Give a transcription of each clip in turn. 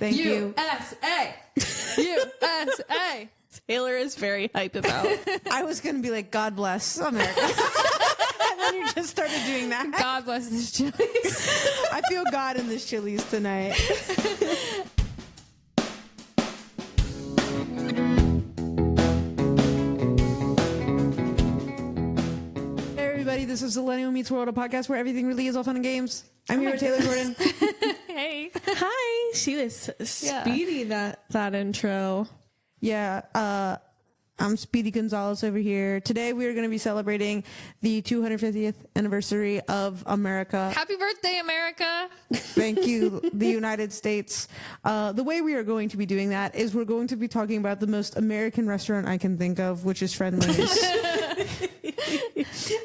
Thank you. USA! USA! Taylor is very hype about. I was going to be like, God bless America. And then you just started doing that. God bless this Chili's. I feel God in this Chili's tonight. Hey everybody, this is Zillennial Meets World, a podcast where everything really is all fun and games. I'm here with Taylor Jordan. Hey. Hi. She was speedy that intro. Yeah, I'm Speedy Gonzalez over here. Today we are going to be celebrating the 250th anniversary of America. Happy birthday, America. Thank you, the United States. The way we are going to be doing that is we're going to be talking about the most American restaurant I can think of, which is Friendly's.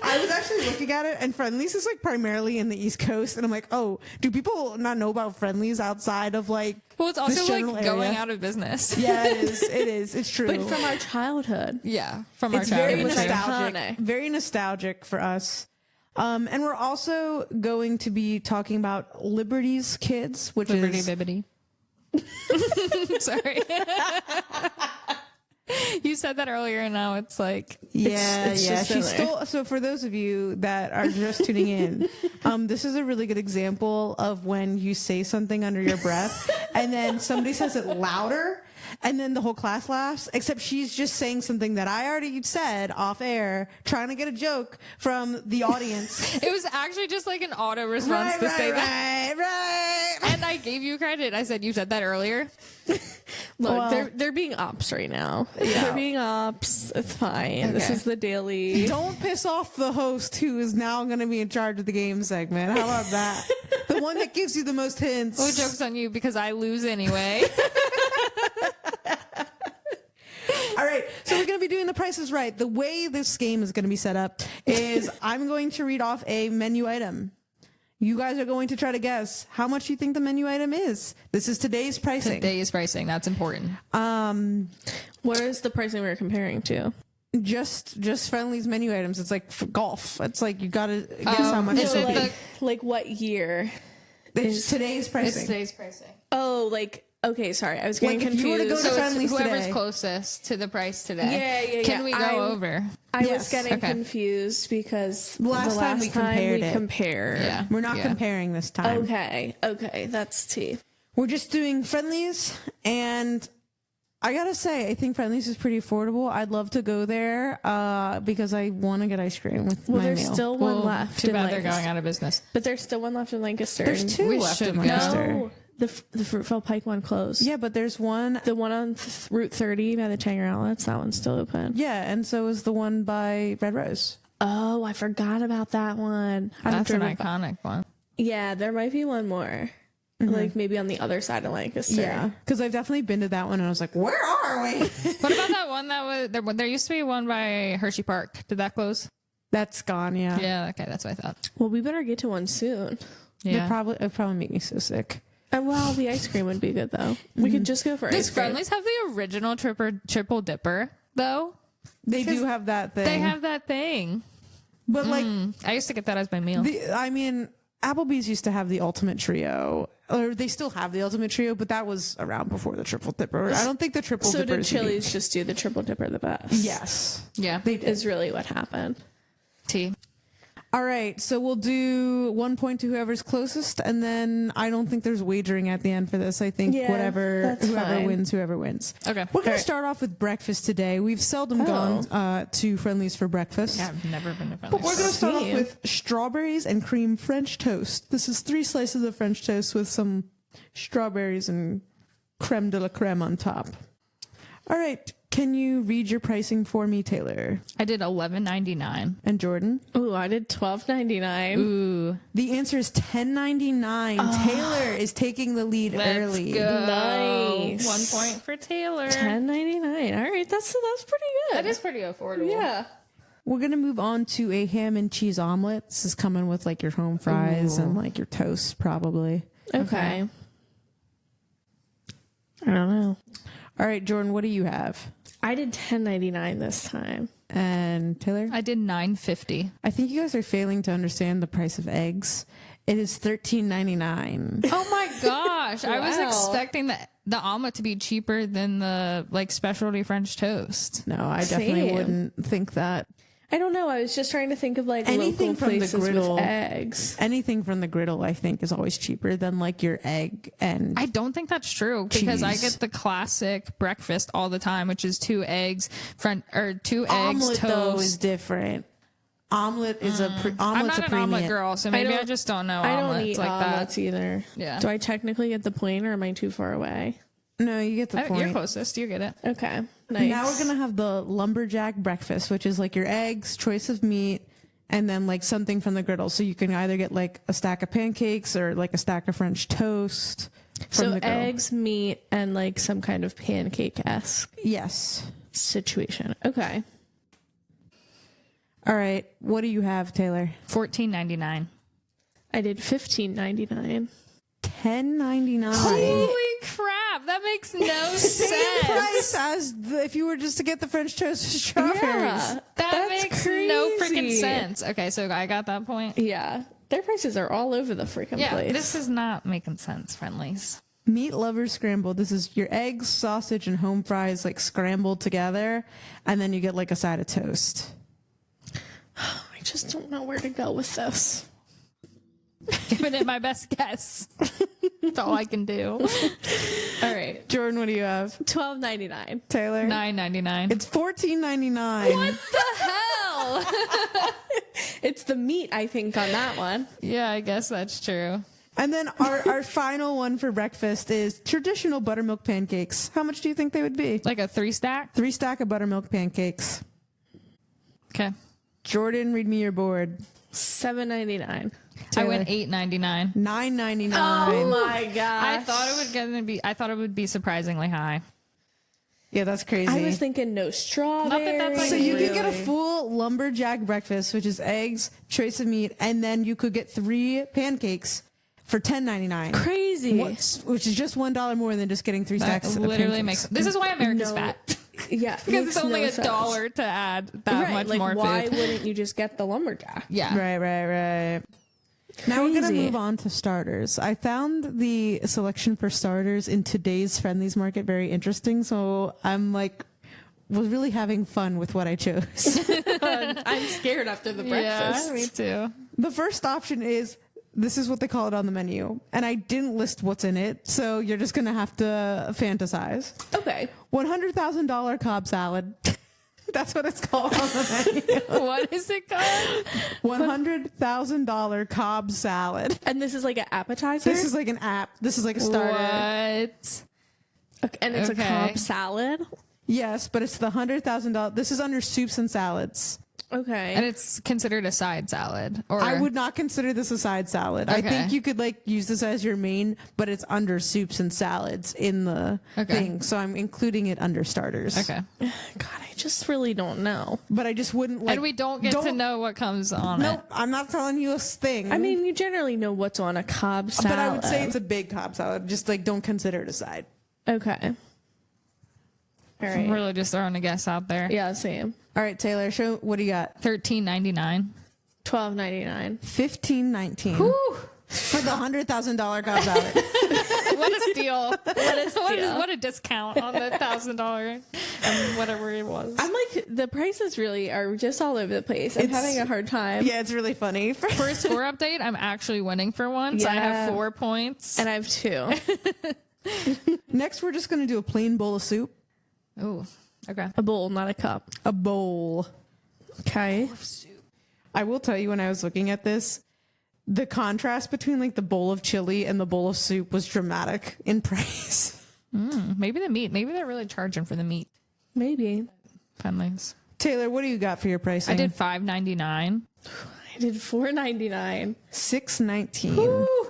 I was actually looking at it, and Friendly's is like primarily in the East Coast, and I'm like, oh, do people not know about Friendly's outside of like? Well, it's also this like general going area? out of business. Yeah, it is. It is. It's true. But from our childhood. Yeah, from our It's very childhood. nostalgic. iconic. Very nostalgic for us. And we're also going to be talking about Liberty's Kids, which Liberty is Bibbity. Sorry. You said that earlier, and now it's like it's just She's in there. still. So for those of you that are just tuning in, this is a really good example of when you say something under your breath, and then somebody says it louder, and then the whole class laughs. Except she's just saying something that I already said off air, trying to get a joke from the audience. it was actually just like an auto response to say that. Right. And I gave you credit. I said you said that earlier. Look, Well- they're being ops right now. Yeah. They're being ops. It's fine. This Okay. is the daily. Don't piss off the host who is now going to be in charge of the game segment. How about that? The one that gives you the most hints. Oh, joke's on you because I lose anyway. All right, so we're going to be doing The Price is Right. The way this game is going to be set up is I'm going to read off a menu item. You guys are going to try to guess how much you think the menu item is. This is today's pricing. Today's pricing. That's important. What is the pricing we're comparing to? Just Friendly's menu items. It's like for golf. It's like you got to guess how much is it'll it be. the- Like what year? It's today's pricing. It's today's pricing. Oh, like, okay, sorry. I was getting Like, if you were to confused. go So to it's Friendly's whoever's today. closest to the price today. Yeah. Can we go over? I Yes. was getting Okay. confused because the Last time we compared it. compared. Yeah. We're not comparing this time. Okay, that's T. We're just doing Friendly's, and I gotta say, I think Friendly's is pretty affordable. I'd love to go there because I want to get ice cream with Well, my there's meal. still one left. Too in bad they're Lancaster. going out of business. But there's still one left in Lancaster. There's and- two We left should in go. Lancaster. No, the Fruitvale Pike one closed. Yeah, but there's one. The one on Route 30 by the Tanger Outlets, that one's still open. Yeah, and so is the one by Red Rose. Oh, I forgot about that one. That's an iconic one. Yeah, there might be one more. Like maybe on the other side of Lancaster. Yeah, because I've definitely been to that one, and I was like, "Where are we?" What about that one that was there used to be one by Hershey Park? Did that close? That's gone. Yeah, Yeah, okay, that's what I thought. Well, we better get to one soon. Yeah. It'd probably make me so sick. Well, the ice cream would be good though. We could just go for Does ice cream. Friendly's have the original triple dipper though? They do have that thing. They have that thing. but like, I used to get that as my meal. I mean, Applebee's used to have the ultimate trio, or they still have the ultimate trio, but that was around before the triple dipper. I don't think the triple So dipper did is unique. Chili's just do the triple dipper the best? Yes. Yeah. They did. Is really what happened. Tea. All right, so we'll do 1 point to whoever's closest, and then I don't think there's wagering at the end for this. I think Yeah, whoever that's fine. whoever wins. Okay. We're going to start off with breakfast today. We've seldom gone to Friendly's for breakfast. Yeah, I've never been to But Friendly's. we're going to start off See. with strawberries and cream French toast. This is 3 slices of French toast with some strawberries and creme de la creme on top. All right, can you read your pricing for me, Taylor? I did $11.99. And Jordan? Ooh, I did $12.99. Ooh. The answer is $10.99. Taylor is taking the lead early. Nice. 1 point for Taylor. $10.99. All right, that's pretty good. That is pretty affordable. Yeah. We're going to move on to a ham and cheese omelet. This is coming with like your home fries and like your toast, probably. Okay. I don't know. All right, Jordan, what do you have? I did $10.99 this time. And Taylor? I did $9.50. I think you guys are failing to understand the price of eggs. It is $13.99. Oh my gosh. gosh, I was Wow. expecting the omelet to be cheaper than the like specialty French toast. No, I definitely Same. wouldn't think that. I don't know. I was just trying to think of like Anything local from the places griddle. with eggs. Anything from the griddle, I think, is always cheaper than like your egg and I don't think that's true because I Cheese. get the classic breakfast all the time, which is 2 eggs, two eggs, omelet though is toast. different. Omelet is I'm omelet's not a an premium. omelet girl, so maybe I don't- just don't know I don't omelets eat like omelets that. either. Yeah. Do I technically get the point, or am I too far away? No, you get the point. You're closest. You get it. Okay. Nice. Now we're gonna have the lumberjack breakfast, which is like your eggs, choice of meat, and then like something from the griddle. So you can either get like a stack of pancakes or like a stack of French toast from So the griddle. eggs, meat, and like some kind of pancake-esque Yes. situation. Okay. All right. What do you have, Taylor? $14.99. I did $15.99. $10.99. Holy crap! That makes no Same sense. price as if you were just to get the French toast with strawberries. Yeah, That that's makes crazy. no freaking sense. Okay, so I got that point. Yeah, their prices are all over the freaking Yeah, place. this is not making sense, friendlies. Meat lovers scrambled. This is your eggs, sausage, and home fries like scrambled together, and then you get like a side of toast. I just don't know where to go with this. Giving it my best guess. That's all I can do. All right, Jordan, what do you have? $12.99. Taylor? $9.99. It's $14.99. What the hell? It's the meat, I think, on that one. Yeah, I guess that's true. And then our final one for breakfast is traditional buttermilk pancakes. How much do you think they would be? Like a 3-stack? 3 stack of buttermilk pancakes. Okay. Jordan, read me your board. $7.99. I went $8.99. $9.99. Oh my gosh! I thought it would be surprisingly high. Yeah, that's crazy. I was thinking no strawberries. that's like So you could get a Really? full lumberjack breakfast, which is eggs, choice of meat, and then you could get 3 pancakes for $10.99. crazy. Which is just $1 more than just getting 3 That stacks. of literally pancakes. makes. This is why America's No. fat. Yeah, Because it's makes only no a sense. dollar to add that Right, much like, more why food. wouldn't you just get the lumberjack? Yeah. Right. Now we're gonna Crazy. move on to starters. I found the selection for starters in today's Friendlies Market very interesting, so I'm like was really having fun with what I chose. I'm scared after the Yeah, breakfast. me too. The first option is this is what they call it on the menu, and I didn't list what's in it, so you're just gonna have to fantasize. Okay. $100,000 Cobb salad. That's what it's called on the menu. What is it called? $100,000 Cobb salad. And this is like an appetizer? This is like an app. This is like a starter. What? Okay, and it's Okay. a Cobb salad? Yes, but it's the $100,000. This is under soups and salads. Okay. And it's considered a side salad. Or I would not consider this a side salad. I Okay. think you could like use this as your main, but it's under soups and salads in the Okay. thing. So I'm including it under starters. Okay. God, I just really don't know. But I just wouldn't like. And we don't get to know what comes on Nope, I'm not telling you a thing. I mean, you generally know what's on a Cobb salad. but I would say it's a big Cobb salad. Just like don't consider it a side. Okay. All it. right. I'm really just throwing a guess out there. Yeah, same. All right, Taylor, show what do you got? $13.99. $12.99. $15.19 for the $100,000 Cobb salad. What a steal. What a steal. What a discount on the $1,000 and whatever it was. I'm like, the prices really are just all over the place. I'm It's- having a hard time. Yeah, it's really funny. For a score update, I'm actually winning for once. I Yeah. have 4 points. And I have 2. Next, we're just going to do a plain bowl of soup. Ooh, okay. A bowl, not a cup. A bowl. Okay. I will tell you, when I was looking at this, the contrast between like the bowl of chili and the bowl of soup was dramatic in price. Maybe the meat. Maybe they're really charging for the meat. Maybe. Friendlies. Taylor, what do you got for your pricing? I did $5.99. I did $4.99.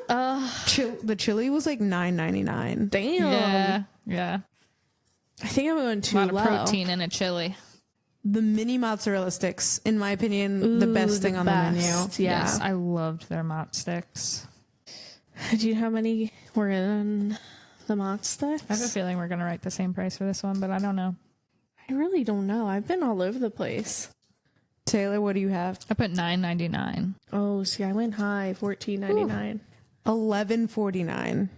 $6.19. The chili was like $9.99. Damn. Yeah. I think I'm going A too lot low. of protein in a chili. The mini mozzarella sticks, in my opinion, the Ooh, best thing on the menu. best. Yeah. Yes, I loved their mott sticks. Do you know how many were in the Mott sticks? I have a feeling we're going to write the same price for this one, but I don't know. I really don't know. I've been all over the place. Taylor, what do you have? I put $9.99. Oh, see, I went high. $14.99. $11.49.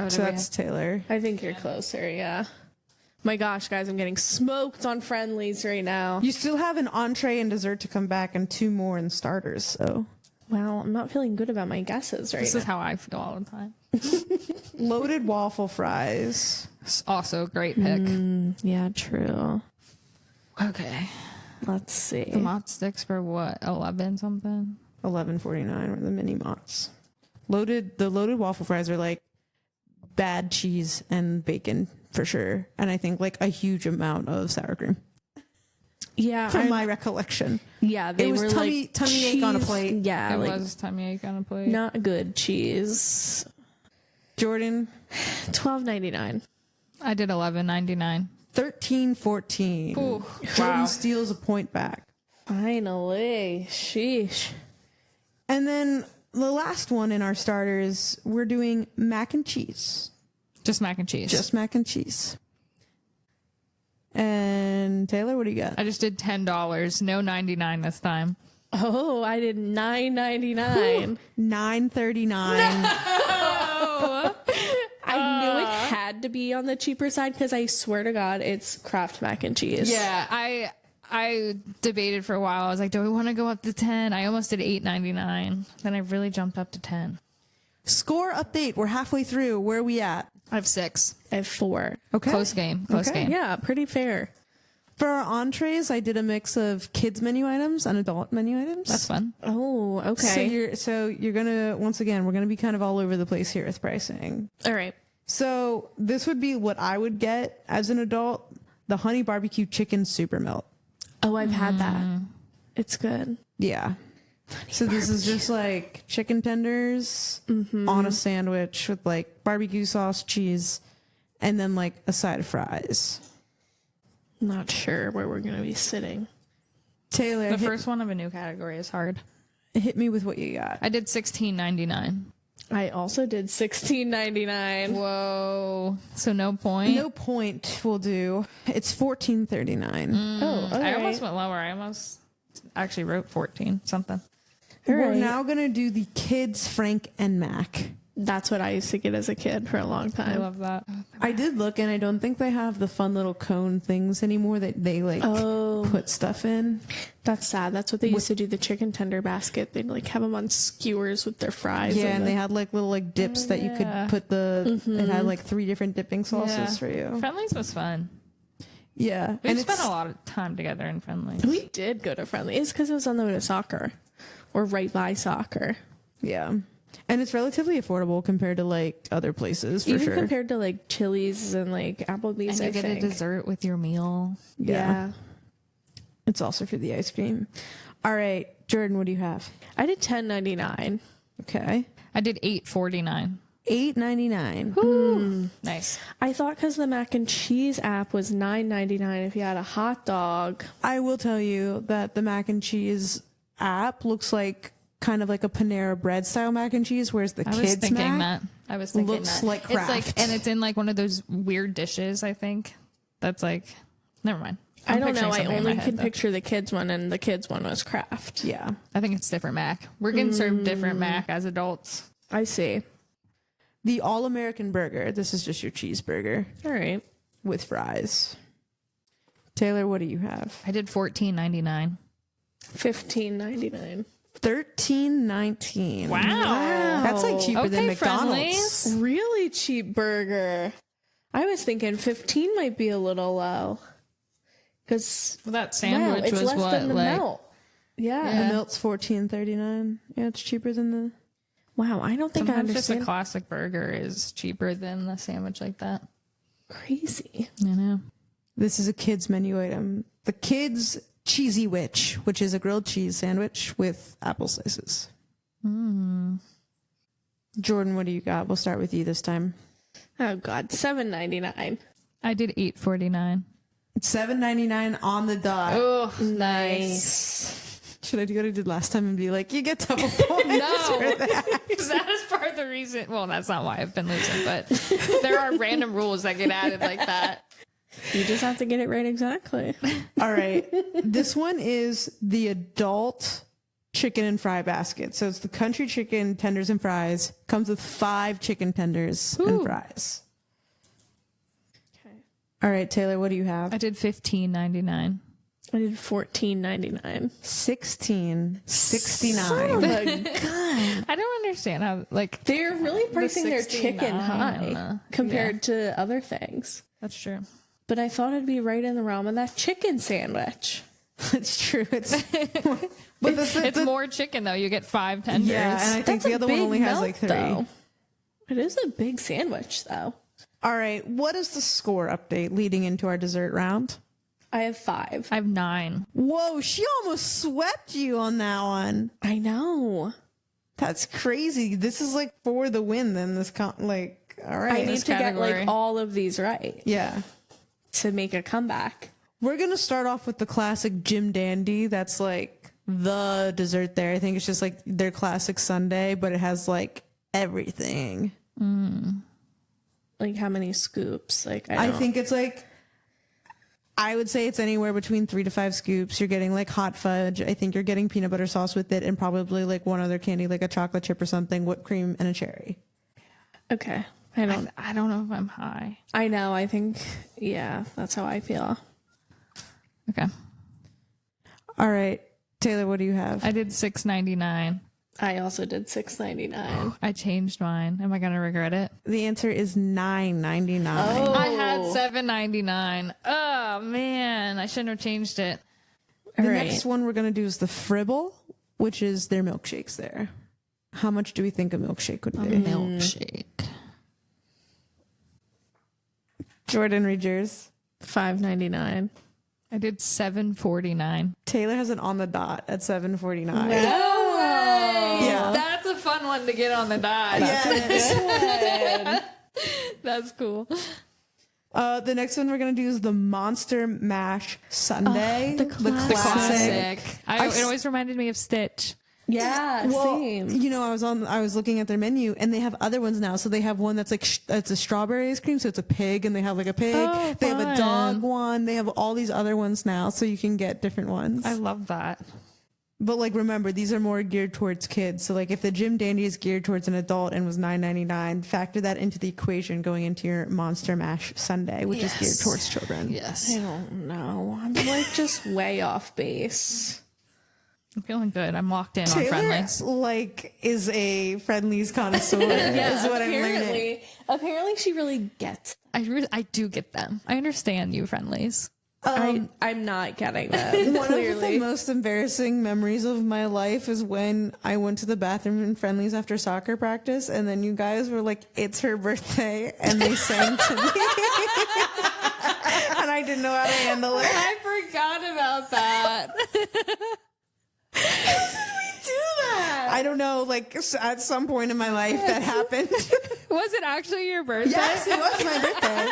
Oh, So that's Taylor. I think you're closer, yeah. My gosh, guys, I'm getting smoked on friendlies right now. You still have an entree and dessert to come back and 2 more in starters, so. Wow, I'm not feeling good about my guesses right This now. is how I feel all the time. Loaded waffle fries. It's also a great pick. Yeah, true. Okay. Let's see. The Mott sticks for what? 11 something? $11.49 were the mini Mott's. The loaded waffle fries are like bad cheese and bacon for sure. And I think like a huge amount of sour cream. Yeah, From my recollection. yeah, they It was were tummy ache on a plate. Yeah, It like was tummy ache on a plate. not good cheese. Jordan, $12.99. I did 11.99. $13.14. Ooh, Jordan wow. steals a point back. Finally, sheesh. And then the last one in our starters, we're doing mac and cheese. Just mac and cheese. Just mac and cheese. And Taylor, what do you got? I just did $10. No 99 this time. Oh, I did $9.99. $9.39. I knew it had to be on the cheaper side because I swear to God, it's Kraft mac and cheese. Yeah, I debated for a while. I was like, do I want to go up to 10? I almost did $8.99. Then I really jumped up to 10. Score update. We're halfway through. Where are we at? I have 6. I have 4. Okay. Close game. Close Okay. game. Yeah, pretty fair. For our entrees, I did a mix of kids menu items and adult menu items. That's fun. Oh, okay. So you're gonna, once again, we're gonna be kind of all over the place here with pricing. All right. So this would be what I would get as an adult: the honey barbecue chicken super melt. Oh, I've had that. It's good. Yeah. So this is just like chicken tenders on a sandwich with like barbecue sauce, cheese, and then like a side of fries. Not sure where we're going to be sitting. Taylor, The first one of a new category is hard. hit me with what you got. I did $16.99. I also did $16.99. Whoa. So no point? No point will do. It's $14.39. Oh, all I right. almost went lower. I almost actually wrote 14 something. All We're right. now gonna do the kids Frank and Mac. That's what I used to get as a kid for a long I time. love that. I did look, and I don't think they have the fun little cone things anymore that they like put stuff in. That's sad. That's what they used to do. The chicken tender basket. They'd like have them on skewers with their fries. Yeah, and they had like little like dips that you could put the. It had like 3 different dipping sauces Yeah. for you. Friendlies was fun. Yeah, We and spent it's a lot of time together in Friendlies. We did go to Friendly. It's because it was on the way to soccer, or right by soccer. yeah, and it's relatively affordable compared to like other places for Even sure. compared to like Chili's and like Applebee's. And you I get think. a dessert with your meal. Yeah. It's also for the ice cream. All right, Jordan, what do you have? I did $10.99. Okay, I did $8.49. $8.99. Nice. I thought because the mac and cheese app was $9.99 if you had a hot dog. I will tell you that the mac and cheese app looks like kind of like a Panera Bread style mac and cheese, whereas the I was kids thinking mac that. I was thinking looks that. like It's like, Kraft. and it's in like one of those weird dishes, I think. That's like, never mind. I I'm don't know. picturing I something in only my could head, though. picture the kids one, and the kids one was Kraft. Yeah. I think it's different Mac. We're getting served different Mac as adults. I see. The All American Burger. This is just your cheeseburger All right. with fries. Taylor, what do you have? I did $14.99. $15.99. $13.19. Wow. That's like cheaper than Okay, McDonald's. Friendlies. Really cheap burger. I was thinking 15 might be a little low. Because Well, that sandwich it's was less what, than the like, melt. Yeah. The melt's $14.39. Yeah, it's cheaper than the. Wow. I don't think I sometimes just a understand. classic burger is cheaper than a sandwich like that. Crazy. You know? This is a kids menu item. The kids Cheesy Witch, which is a grilled cheese sandwich with apple slices. Jordan, what do you got? We'll start with you this time. Oh God. $7.99. I did $8.49. It's $7.99 on the dot. Oh, Nice. Should I do what I did last time and be like, you get double points for that? That is part of the reason. Well, that's not why I've been losing, but there are random rules that get added like that. You just have to get it right exactly. All right. This one is the adult chicken and fry basket. So it's the country chicken tenders and fries. Comes with 5 chicken tenders and fries. Okay. All right, Taylor, what do you have? I did $15.99. I did $14.99. $16.69. I don't understand how like They're really pricing their 69, chicken high yeah. compared to other things. That's true. But I thought it'd be right in the realm of that chicken sandwich. It's true. It's It's more chicken though. You get 5 tenders. yeah, and I think That's the a other one big only has melt, like 3. though. It is a big sandwich, though. All right, what is the score update leading into our dessert round? I have 5. I have 9. Whoa, she almost swept you on that one. I know. That's crazy. This is like for the win then. All right. I need to get category. like all of these right Yeah. to make a comeback. We're going to start off with the classic Jim Dandy. That's like the dessert there. I think it's just like their classic sundae, but it has like everything. Like how many scoops? Like I think it's like, I would say it's anywhere between 3 to 5 scoops. You're getting like hot fudge. I think you're getting peanut butter sauce with it and probably like one other candy, like a chocolate chip or something, whipped cream and a cherry. Okay. I don't know if I'm high. I know. I think yeah, that's how I feel. Okay. All right. Taylor, what do you have? I did $6.99. I also did $6.99. I changed mine. Am I gonna regret it? The answer is $9.99. Oh. I had $7.99. Oh man, I shouldn't have changed it. The All right. next one we're going to do is the Fribble, which is their milkshakes there. How much do we think a milkshake would be? Milkshake. Jordan, read yours. $5.99. I did $7.49. Taylor has it on the dot at $7.49. No way! Yeah. That's a fun one to get on the dot. Yeah. That's cool. The next one we're going to do is the Monster Mash Sundae. the The classic. classic. It always reminded me of Stitch. Yeah, Well, same. you know, I was looking at their menu and they have other ones now. So they have one that's like it's a strawberry ice cream, so it's a pig, and they have like a pig. Oh, they have a fun. dog one. They have all these other ones now, so you can get different ones. I love that. But like, remember, these are more geared towards kids. So like, if the Jim Dandy is geared towards an adult and was $9.99, factor that into the equation going into your Monster Mash Sundae, which is geared towards children. Yes. I don't know. I'm like just way off base. I'm feeling good. I'm locked in on Taylor, Friendlies. like, is a Friendlies connoisseur. Is what I'm learning. Apparently she really gets them. I do get them. I understand you, Friendlies. I'm not getting them. One of the Clearly. most embarrassing memories of my life is when I went to the bathroom in Friendlies after soccer practice, and then you guys were like, "It's her birthday," and they sang to me, and I didn't know how to handle it. I forgot about that. I don't know, like at some point in my life that happened. Was it actually your birthday? Yes, it was my birthday.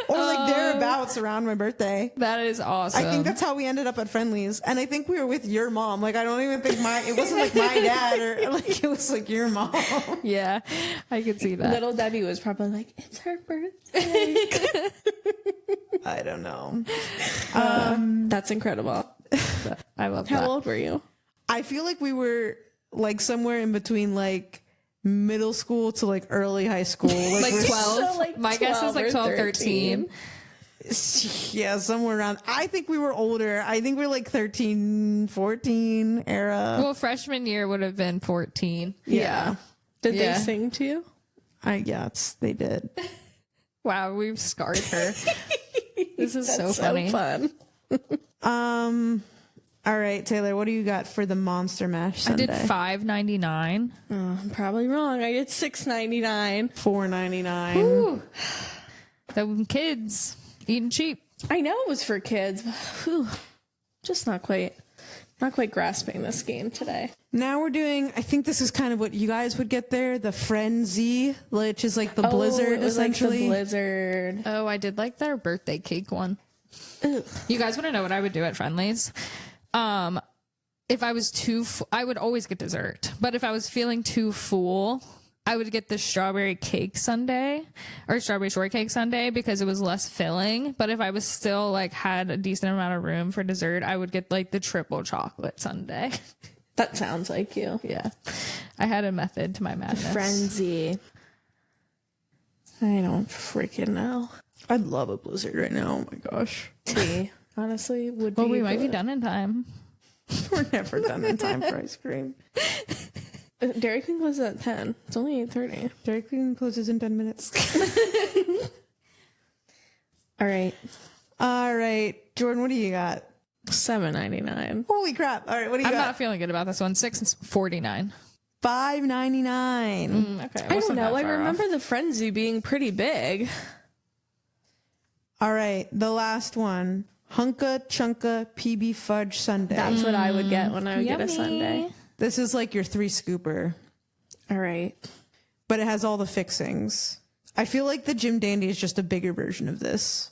Or like thereabouts around my birthday. That is awesome. I think that's how we ended up at Friendlies. And I think we were with your mom. Like, I don't even think it wasn't like my dad or like, it was like your mom. Yeah, I could see that. Little Debbie was probably like, it's her birthday. I don't know. That's incredible. I love How that. old were you? I feel like we were like somewhere in between like middle school to like early high school. Like we're- 12. So, like, My guess is like 12 12, or 13. Yeah, somewhere around. I think we were older. I think we were like 13, 14 era. Well, freshman year would have been 14. Yeah. Did Yeah. they sing to you? They did. Wow, we've scarred her. This is so That's funny. fun. All right, Taylor, what do you got for the Monster Mash I Sundae? did $5.99. Oh, I'm probably wrong. I did $6.99. $4.99. The kids eating cheap. I know it was for kids, but whew, just not quite grasping this game today. Now we're doing, I think this is kind of what you guys would get there, the Frenzy, which is like the Blizzard, it was essentially. like the Blizzard. Oh, I did like their birthday cake one. Ugh. You guys want to know what I would do at Friendlies? If I was I would always get dessert. But if I was feeling too full, I would get the strawberry cake sundae or strawberry shortcake sundae because it was less filling. But if I was still like had a decent amount of room for dessert, I would get like the triple chocolate sundae. That sounds like you. Yeah. I had a method to my madness. Frenzy. I don't freaking know. I'd love a blizzard right now. Oh my gosh. Tea, honestly, would Well, be we might be good. done in time. We're never done in time for ice cream. Dairy Queen closes at 10. It's only 8:30. Dairy Queen closes in 10 minutes. All right. All right. Jordan, what do you got? $7.99. Holy crap. All right. What do you I'm got? not feeling good about this one. $6.49. $5.99. Okay. I don't know. I remember the frenzy being pretty big. All right. The last one. Hunka Chunka PB Fudge Sundae. That's what I would get when I would get a Sunday. This is like your 3-scooper, All right. but it has all the fixings. I feel like the Jim Dandy is just a bigger version of this.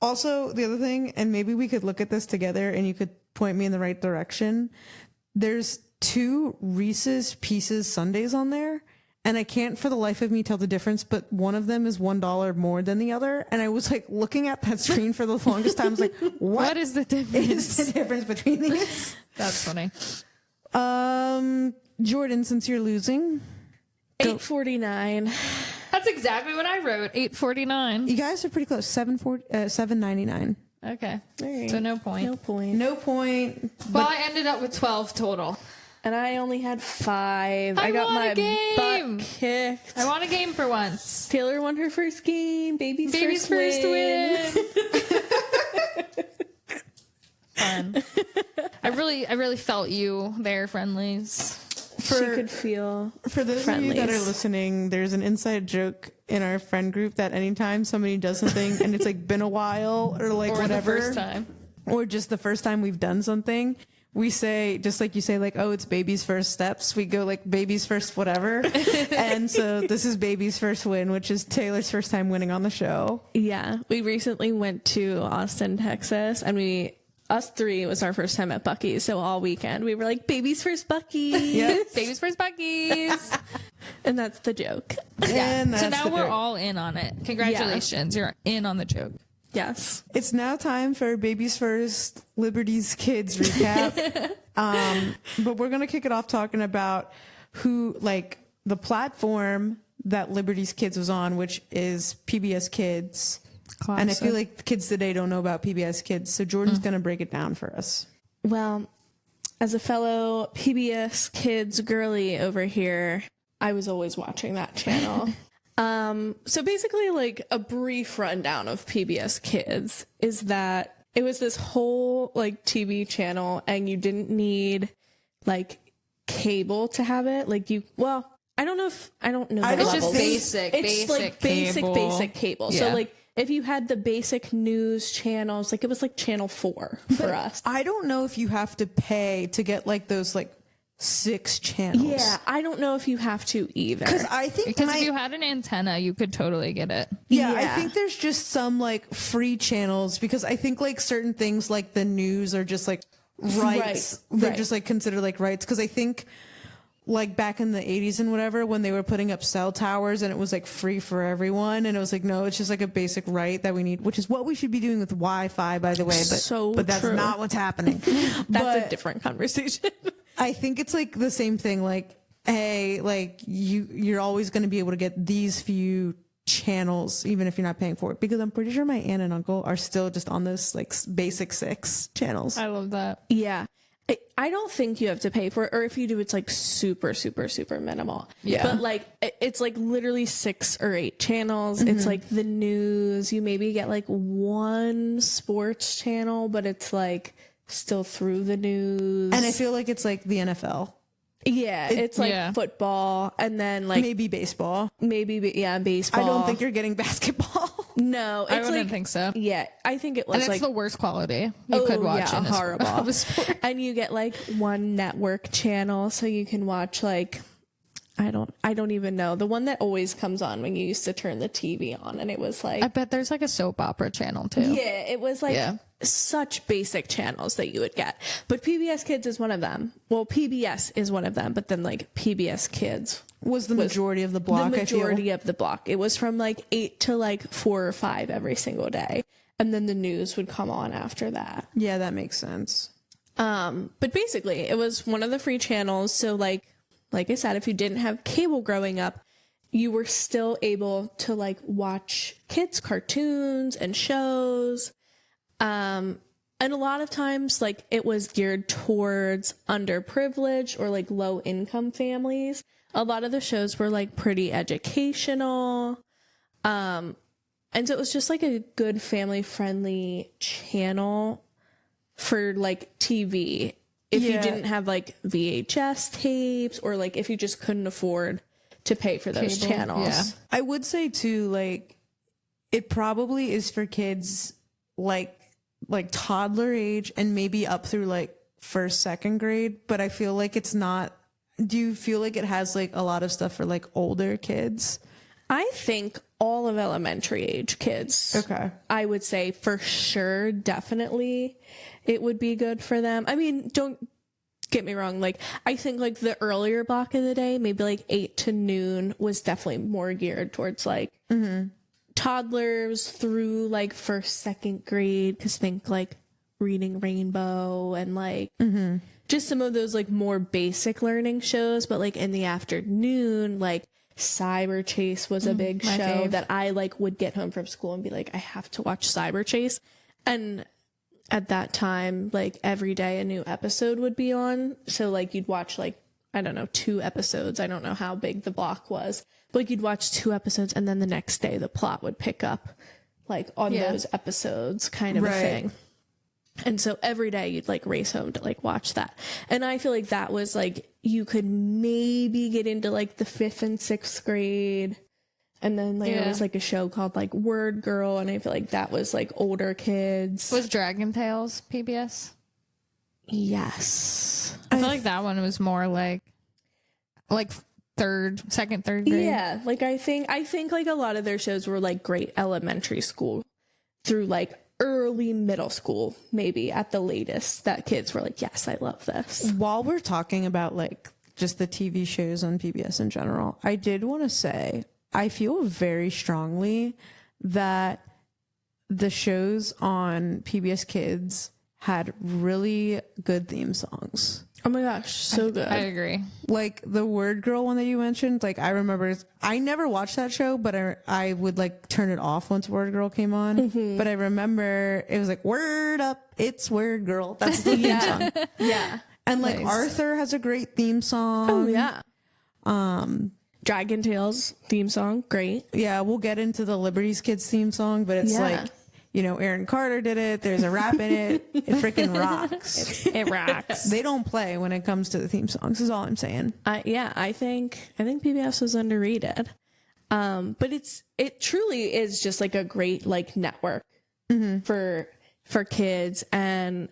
Also, the other thing, and maybe we could look at this together and you could point me in the right direction. There's 2 Reese's Pieces sundaes on there, and I can't for the life of me tell the difference, but one of them is $1 more than the other. And I was like looking at that screen for the longest time. I was like, What is the difference? is the difference between these? That's funny. Jordan, since you're losing, $8.49. That's exactly what I wrote. $8.49. you guys are pretty close. $7.99. Okay. Right. So no point. No point. No point. Well, I ended up with 12 total. And I only had 5. I got want my a game. butt kicked. I want a game for once. Taylor won her first game. Baby's Baby's first win. Fun. I really felt you there, friendlies. She could feel. For those of you that are Friendlies. listening, there's an inside joke in our friend group that anytime somebody does something and it's like been a while or like Or whatever, the first time. or just the first time we've done something, we say, just like you say, like, oh, it's baby's first steps. We go like baby's first whatever. And so this is baby's first win, which is Taylor's first time winning on the show. Yeah. We recently went to Austin, Texas, and us 3 was our first time at Buc-ee's. So all weekend we were like, baby's first Buc-ee's. Yeah. Baby's first Buc-ee's. And that's the joke. And that's So now the we're joke. all in on it. Congratulations. You're in on the joke. Yes. It's now time for Baby's First Liberty's Kids recap. But we're going to kick it off talking about the platform that Liberty's Kids was on, which is PBS Kids. Classic. And I feel like the kids today don't know about PBS Kids. So Jordan's going to break it down for us. Well, as a fellow PBS Kids girly over here, I was always watching that channel. So basically, like, a brief rundown of PBS Kids is that it was this whole like TV channel, and you didn't need like cable to have it. Like I don't know. The It's just levels. basic, It's like cable. basic cable. Yeah. So like if you had the basic news channels, like it was like channel 4 for us. I don't know if you have to pay to get like those like 6 channels. Yeah, I don't know if you have to either. Because I think Because if you had an antenna, you could totally get it. Yeah, I Yeah. think there's just some like free channels because I think like certain things like the news are just like rights. They're right. just like considered like rights because I think like back in the 80s and whatever when they were putting up cell towers and it was like free for everyone and it was like no, it's just like a basic right that we need, which is what we should be doing with Wi-Fi, by the way. But that's true. not what's happening. That's a different conversation. I think it's like the same thing. Like, hey, like you're always going to be able to get these few channels, even if you're not paying for it, because I'm pretty sure my aunt and uncle are still just on this like basic 6 channels. I love that. Yeah. I don't think you have to pay for it, or if you do, it's like super, super, super minimal. Yeah. But like, it's like literally 6 or 8 channels. It's like the news. You maybe get like 1 sports channel, but it's like still through the news. And I feel like it's like the NFL, yeah, it's like yeah. football, and then like maybe baseball. maybe baseball. I don't think you're getting basketball. No, it's I wouldn't like, think so. yeah, I think it was And it's like the worst quality you could watch in a horrible. of a sport. And you get like 1 network channel, so you can watch like I don't even know, the one that always comes on when you used to turn the TV on, and it was like I bet there's like a soap opera channel too. yeah, it was like Yeah. such basic channels that you would get. But PBS Kids is one of them. Well, PBS is one of them, but then like PBS Kids Was the majority of the block. the I feel. majority of the block. It was from like 8 to like 4 or 5 every single day. And then the news would come on after that. Yeah, that makes sense. But basically, it was one of the free channels. So like I said, if you didn't have cable growing up, you were still able to like watch kids' cartoons and shows. And a lot of times, like, it was geared towards underprivileged or like low income families. A lot of the shows were like pretty educational. And so it was just like a good family friendly channel for like TV. If you didn't have like VHS tapes, or like if you just couldn't afford to pay for those channels. Yeah. I would say too, like, it probably is for kids like toddler age and maybe up through like first, second grade, but I feel like it's not. Do you feel like it has like a lot of stuff for like older kids? I think all of elementary age kids. Okay. I would say for sure, definitely it would be good for them. I mean, don't get me wrong. Like, I think like the earlier block of the day, maybe like 8 to noon, was definitely more geared towards like toddlers through like first, second grade. Cause think like Reading Rainbow and like just some of those like more basic learning shows. But like in the afternoon, like Cyber Chase was a big show fave. that I like would get home from school and be like, I have to watch Cyber Chase. And at that time, like every day a new episode would be on. So like you'd watch like, I don't know, 2 episodes. I don't know how big the block was, but like you'd watch 2 episodes and then the next day the plot would pick up like on those episodes, kind of a thing. And so every day you'd like race home to like watch that. And I feel like that was like, you could maybe get into like the 5th and 6th grade. And then like there was like a show called like Word Girl. And I feel like that was like older kids. Was Dragon Tales PBS? Yes. I feel like that one was more like second, third grade. Yeah. Like I think like a lot of their shows were like great elementary school through like early middle school, maybe at the latest, that kids were like, yes, I love this. While we're talking about like just the TV shows on PBS in general, I did want to say I feel very strongly that the shows on PBS Kids had really good theme songs. Oh my gosh, so good. I agree. Like the Word Girl one that you mentioned, like I remember, I never watched that show, but I would like turn it off once Word Girl came on. But I remember it was like, word up, it's Word Girl. That's the theme song. Yeah. And like Arthur has a great theme song. Oh yeah. Dragon Tales theme song, great. Yeah, we'll get into the Liberties Kids theme song, but it's like, you know, Aaron Carter did it. There's a rap in it. It freaking rocks. It rocks. They don't play when it comes to the theme songs, is all I'm saying. I think PBS was underrated. But it truly is just like a great like network for kids. And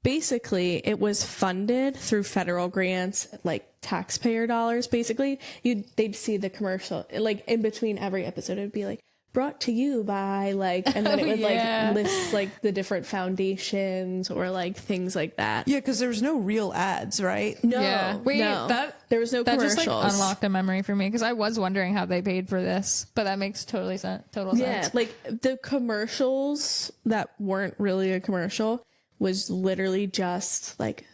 basically it was funded through federal grants, like taxpayer dollars. Basically they'd see the commercial like in between every episode. It'd be like, brought to you by like, and then it would like list like the different foundations or like things like that. Yeah, because there was no real ads, right? No, Yeah. there was no That commercials. just like unlocked a memory for me because I was wondering how they paid for this, but that makes total sense. Yeah, like the commercials that weren't really a commercial was literally just like,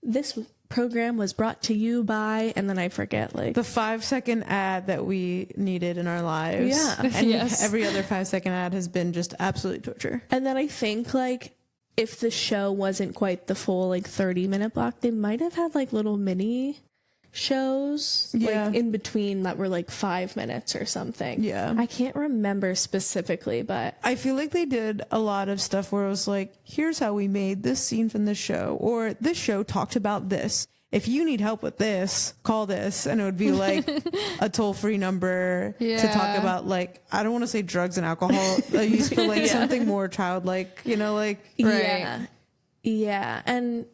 this program was brought to you by, and then I forget like The 5-second ad that we needed in our lives. Yeah. And Yes. every other 5-second ad has been just absolute torture. And then I think like if the show wasn't quite the full like 30-minute block, they might have had like little mini shows like in between that were like 5 minutes or something. Yeah. I can't remember specifically, but I feel like they did a lot of stuff where it was like, here's how we made this scene from this show, or this show talked about this. If you need help with this, call this. And it would be like a toll-free number to talk about like, I don't want to say drugs and alcohol use, but like something more childlike, you know, like. Yeah. And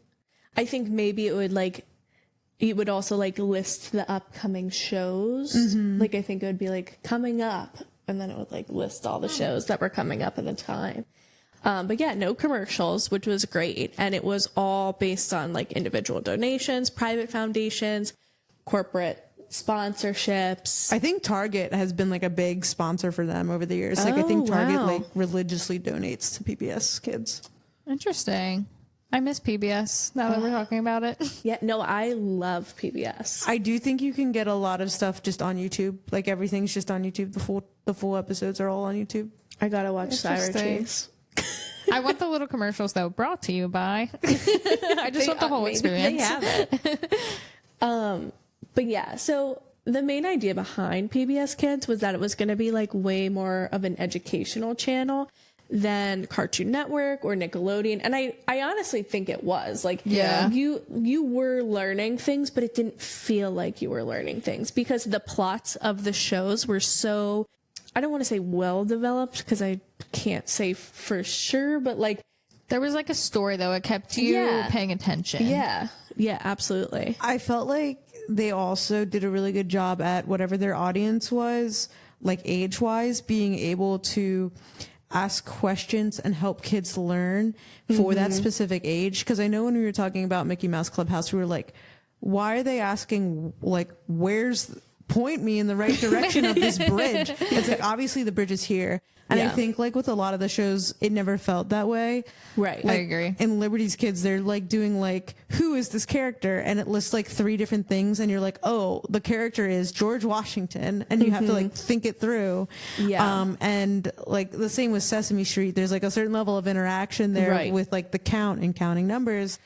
I think maybe it would also like list the upcoming shows. Like I think it would be like coming up, and then it would like list all the shows that were coming up at the time. But yeah, no commercials, which was great. And it was all based on like individual donations, private foundations, corporate sponsorships. I think Target has been like a big sponsor for them over the years. Like I think Target like religiously donates to PBS Kids. Interesting. I miss PBS now that we're talking about it. Yeah, no, I love PBS. I do think you can get a lot of stuff just on YouTube. Like everything's just on YouTube. The full episodes are all on YouTube. I gotta watch Cyber Interesting. Chase. I want the little commercials though, brought to you by. I just want the whole experience. They have it. But yeah, so the main idea behind PBS Kids was that it was going to be like way more of an educational channel than Cartoon Network or Nickelodeon. And I honestly think it was. Like, Yeah. you were learning things, but it didn't feel like you were learning things because the plots of the shows were so, I don't want to say well developed because I can't say for sure, but like, There was like a story though. It kept you Yeah. paying attention. yeah, absolutely. I felt like they also did a really good job at whatever their audience was, like age-wise, being able to ask questions and help kids learn for that specific age. Because I know when we were talking about Mickey Mouse Clubhouse, we were like, why are they asking, like, point me in the right direction of this bridge? It's like, obviously the bridge is here. And I Yeah. think, like, with a lot of the shows, it never felt that way. Right. I agree. In Liberty's Kids, they're like doing like, who is this character? And it lists like 3 different things. And you're like, oh, the character is George Washington. And you have to like think it through. Yeah. And like the same with Sesame Street. There's like a certain level of interaction there Right. with like the count and counting numbers.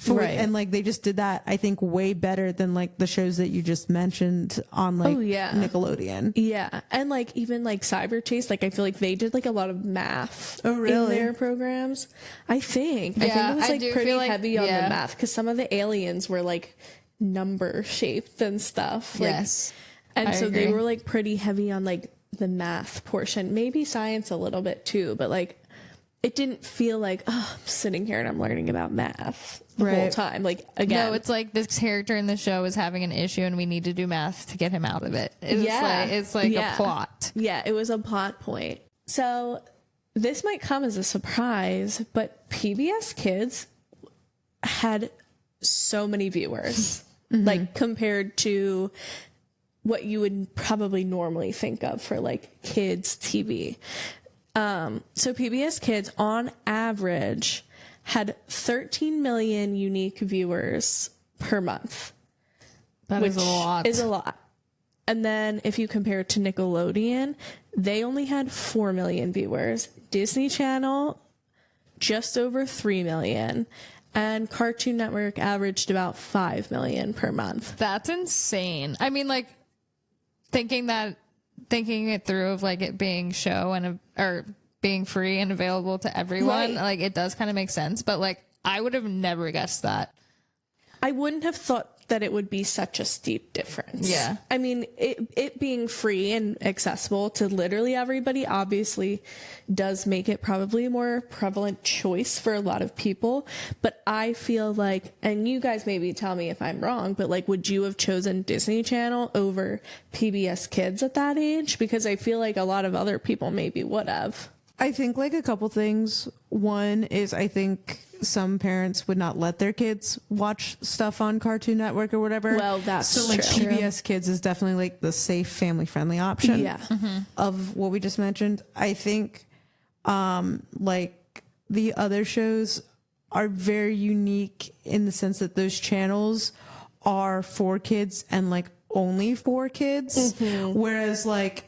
Right. And like they just did that, I think, way better than like the shows that you just mentioned on like Oh, yeah. Nickelodeon. Yeah, and like even like Cyber Chase, like I feel like they did like a lot of math Oh, really? in their programs. I think it Yeah, was I like do pretty feel like- heavy on yeah. the math because some of the aliens were like number shaped and stuff. Like, Yes. and I so they agree. were like pretty heavy on like the math portion, maybe science a little bit too, but like it didn't feel like, oh, I'm sitting here and I'm learning about math the whole Right. time. Like again, No, it's like this character in the show is having an issue and we need to do math to get him out of it. It's like Yeah. a plot. Yeah, it was a plot point. So this might come as a surprise, but PBS Kids had so many viewers, like compared to what you would probably normally think of for like kids TV. So PBS Kids on average had 13 million unique viewers per month. That is a lot. Is a lot. And then if you compare it to Nickelodeon, they only had 4 million viewers. Disney Channel, just over 3 million. And Cartoon Network averaged about 5 million per month. That's insane. I mean, like thinking it through of like it being show and or being free and available to everyone, Right. like it does kind of make sense. But like I would have never guessed that. I wouldn't have thought that it would be such a steep difference. Yeah. I mean, it being free and accessible to literally everybody obviously does make it probably a more prevalent choice for a lot of people. But I feel like, and you guys maybe tell me if I'm wrong, but like, would you have chosen Disney Channel over PBS Kids at that age? Because I feel like a lot of other people maybe would have. I think like a couple things. One is I think some parents would not let their kids watch stuff on Cartoon Network or whatever. Well, that's so like true. PBS Kids is definitely like the safe family friendly option. Yeah. Of what we just mentioned. I think like the other shows are very unique in the sense that those channels are for kids and like only for kids. Whereas like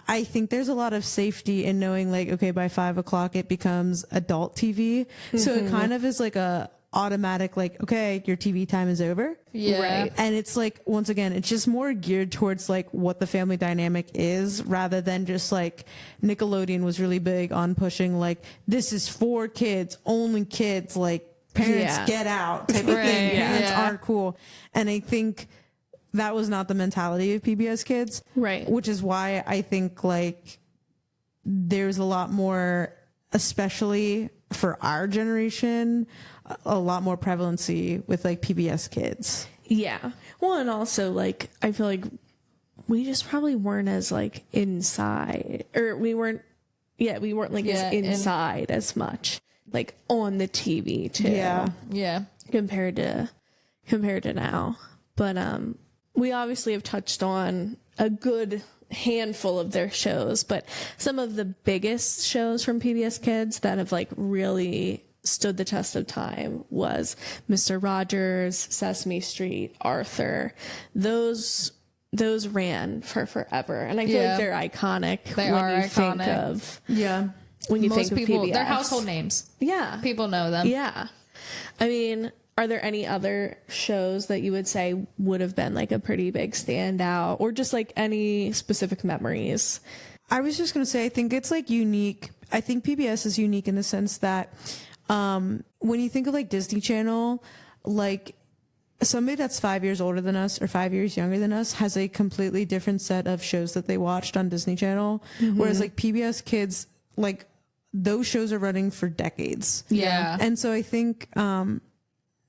I think there's a lot of safety in knowing like, okay, by 5 o'clock it becomes adult TV. So it kind of is like a automatic, like, okay, your TV time is over. Yeah. Right. And it's like, once again, it's just more geared towards like what the family dynamic is rather than just like Nickelodeon was really big on pushing like, this is for kids, only kids, like parents Yeah. get out type of Right, thing. Parents yeah. aren't cool. And I think that was not the mentality of PBS Kids. Right. Which is why I think like there's a lot more, especially for our generation, a lot more prevalency with like PBS Kids. Yeah. Well, and also like I feel like we just probably weren't as like inside, or we weren't like Yeah, as inside as much, like on the TV too. Yeah. Yeah. Compared to now. But we obviously have touched on a good handful of their shows, but some of the biggest shows from PBS Kids that have like really stood the test of time was Mr. Rogers, Sesame Street, Arthur. Those ran for forever, and I feel like they're iconic. They when are you think iconic. of Yeah. when you Most think of people, PBS. they're household names. Yeah, People know them. yeah. I mean, are there any other shows that you would say would have been like a pretty big standout, or just like any specific memories? I was just going to say, I think it's like unique. I think PBS is unique in the sense that when you think of like Disney Channel, like somebody that's 5 years older than us or 5 years younger than us has a completely different set of shows that they watched on Disney Channel. Whereas like PBS Kids, like those shows are running for decades. Yeah. And so I think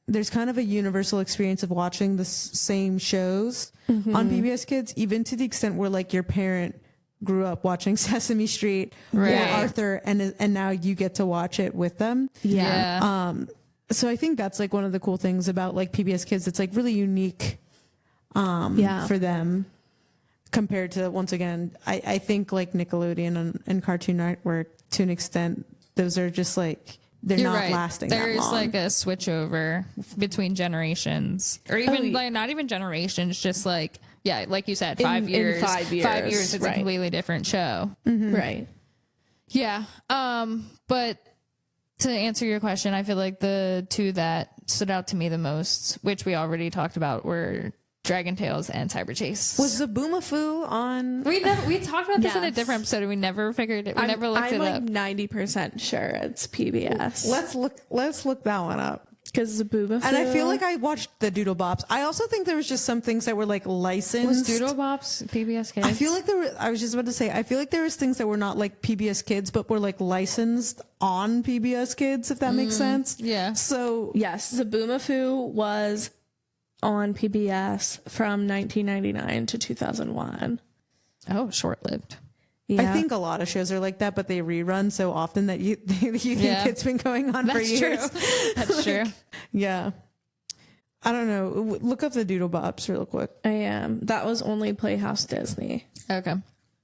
there's kind of a universal experience of watching the same shows on PBS Kids, even to the extent where like your parent grew up watching Sesame Street or Right. Arthur, and now you get to watch it with them. Yeah. So I think that's like one of the cool things about like PBS Kids. It's like really unique for them compared to, once again, I think like Nickelodeon and Cartoon Network, to an extent, those are just like, they're You're not right. lasting that There's long. like a switch over between generations, or even like not even generations, just like, yeah, like you said, 5 years. In 5 years. 5 years, it's right. a completely different show. Right. Yeah. But to answer your question, I feel like the two that stood out to me the most, which we already talked about, were Dragon Tales and Cyber Chase. Was the Boomafoo on? We talked about this in a Yes. different episode, and we never figured it. We never looked I'm it like up. 90% sure it's PBS. Let's look that one up. Because Boobafoo. And I feel like I watched the Doodle Bops. I also think there was just some things that were like licensed. Was Doodle Bops PBS Kids? I feel like I was just about to say, I feel like there was things that were not like PBS Kids, but were like licensed on PBS Kids, if that makes sense. Yeah. So yes, Zaboomafoo was on PBS from 1999 to 2001. Oh, short-lived. Yeah. I think a lot of shows are like that, but they rerun so often that you think Yeah. it's been going on for That's years. true. That's true. Yeah. I don't know. Look up the Doodle Bops real quick. I am. That was only Playhouse Disney. Okay.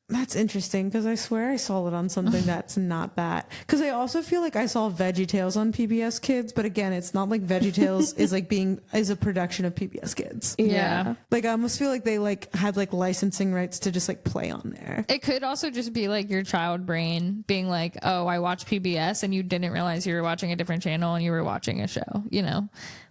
That's interesting because I swear I saw it on something that's not that. Because I also feel like I saw VeggieTales on PBS Kids, but again, it's not like VeggieTales is a production of PBS Kids. Yeah. Like I almost feel like they like had like licensing rights to just like play on there. It could also just be like your child brain being like, oh, I watch PBS, and you didn't realize you were watching a different channel and you were watching a show, you know?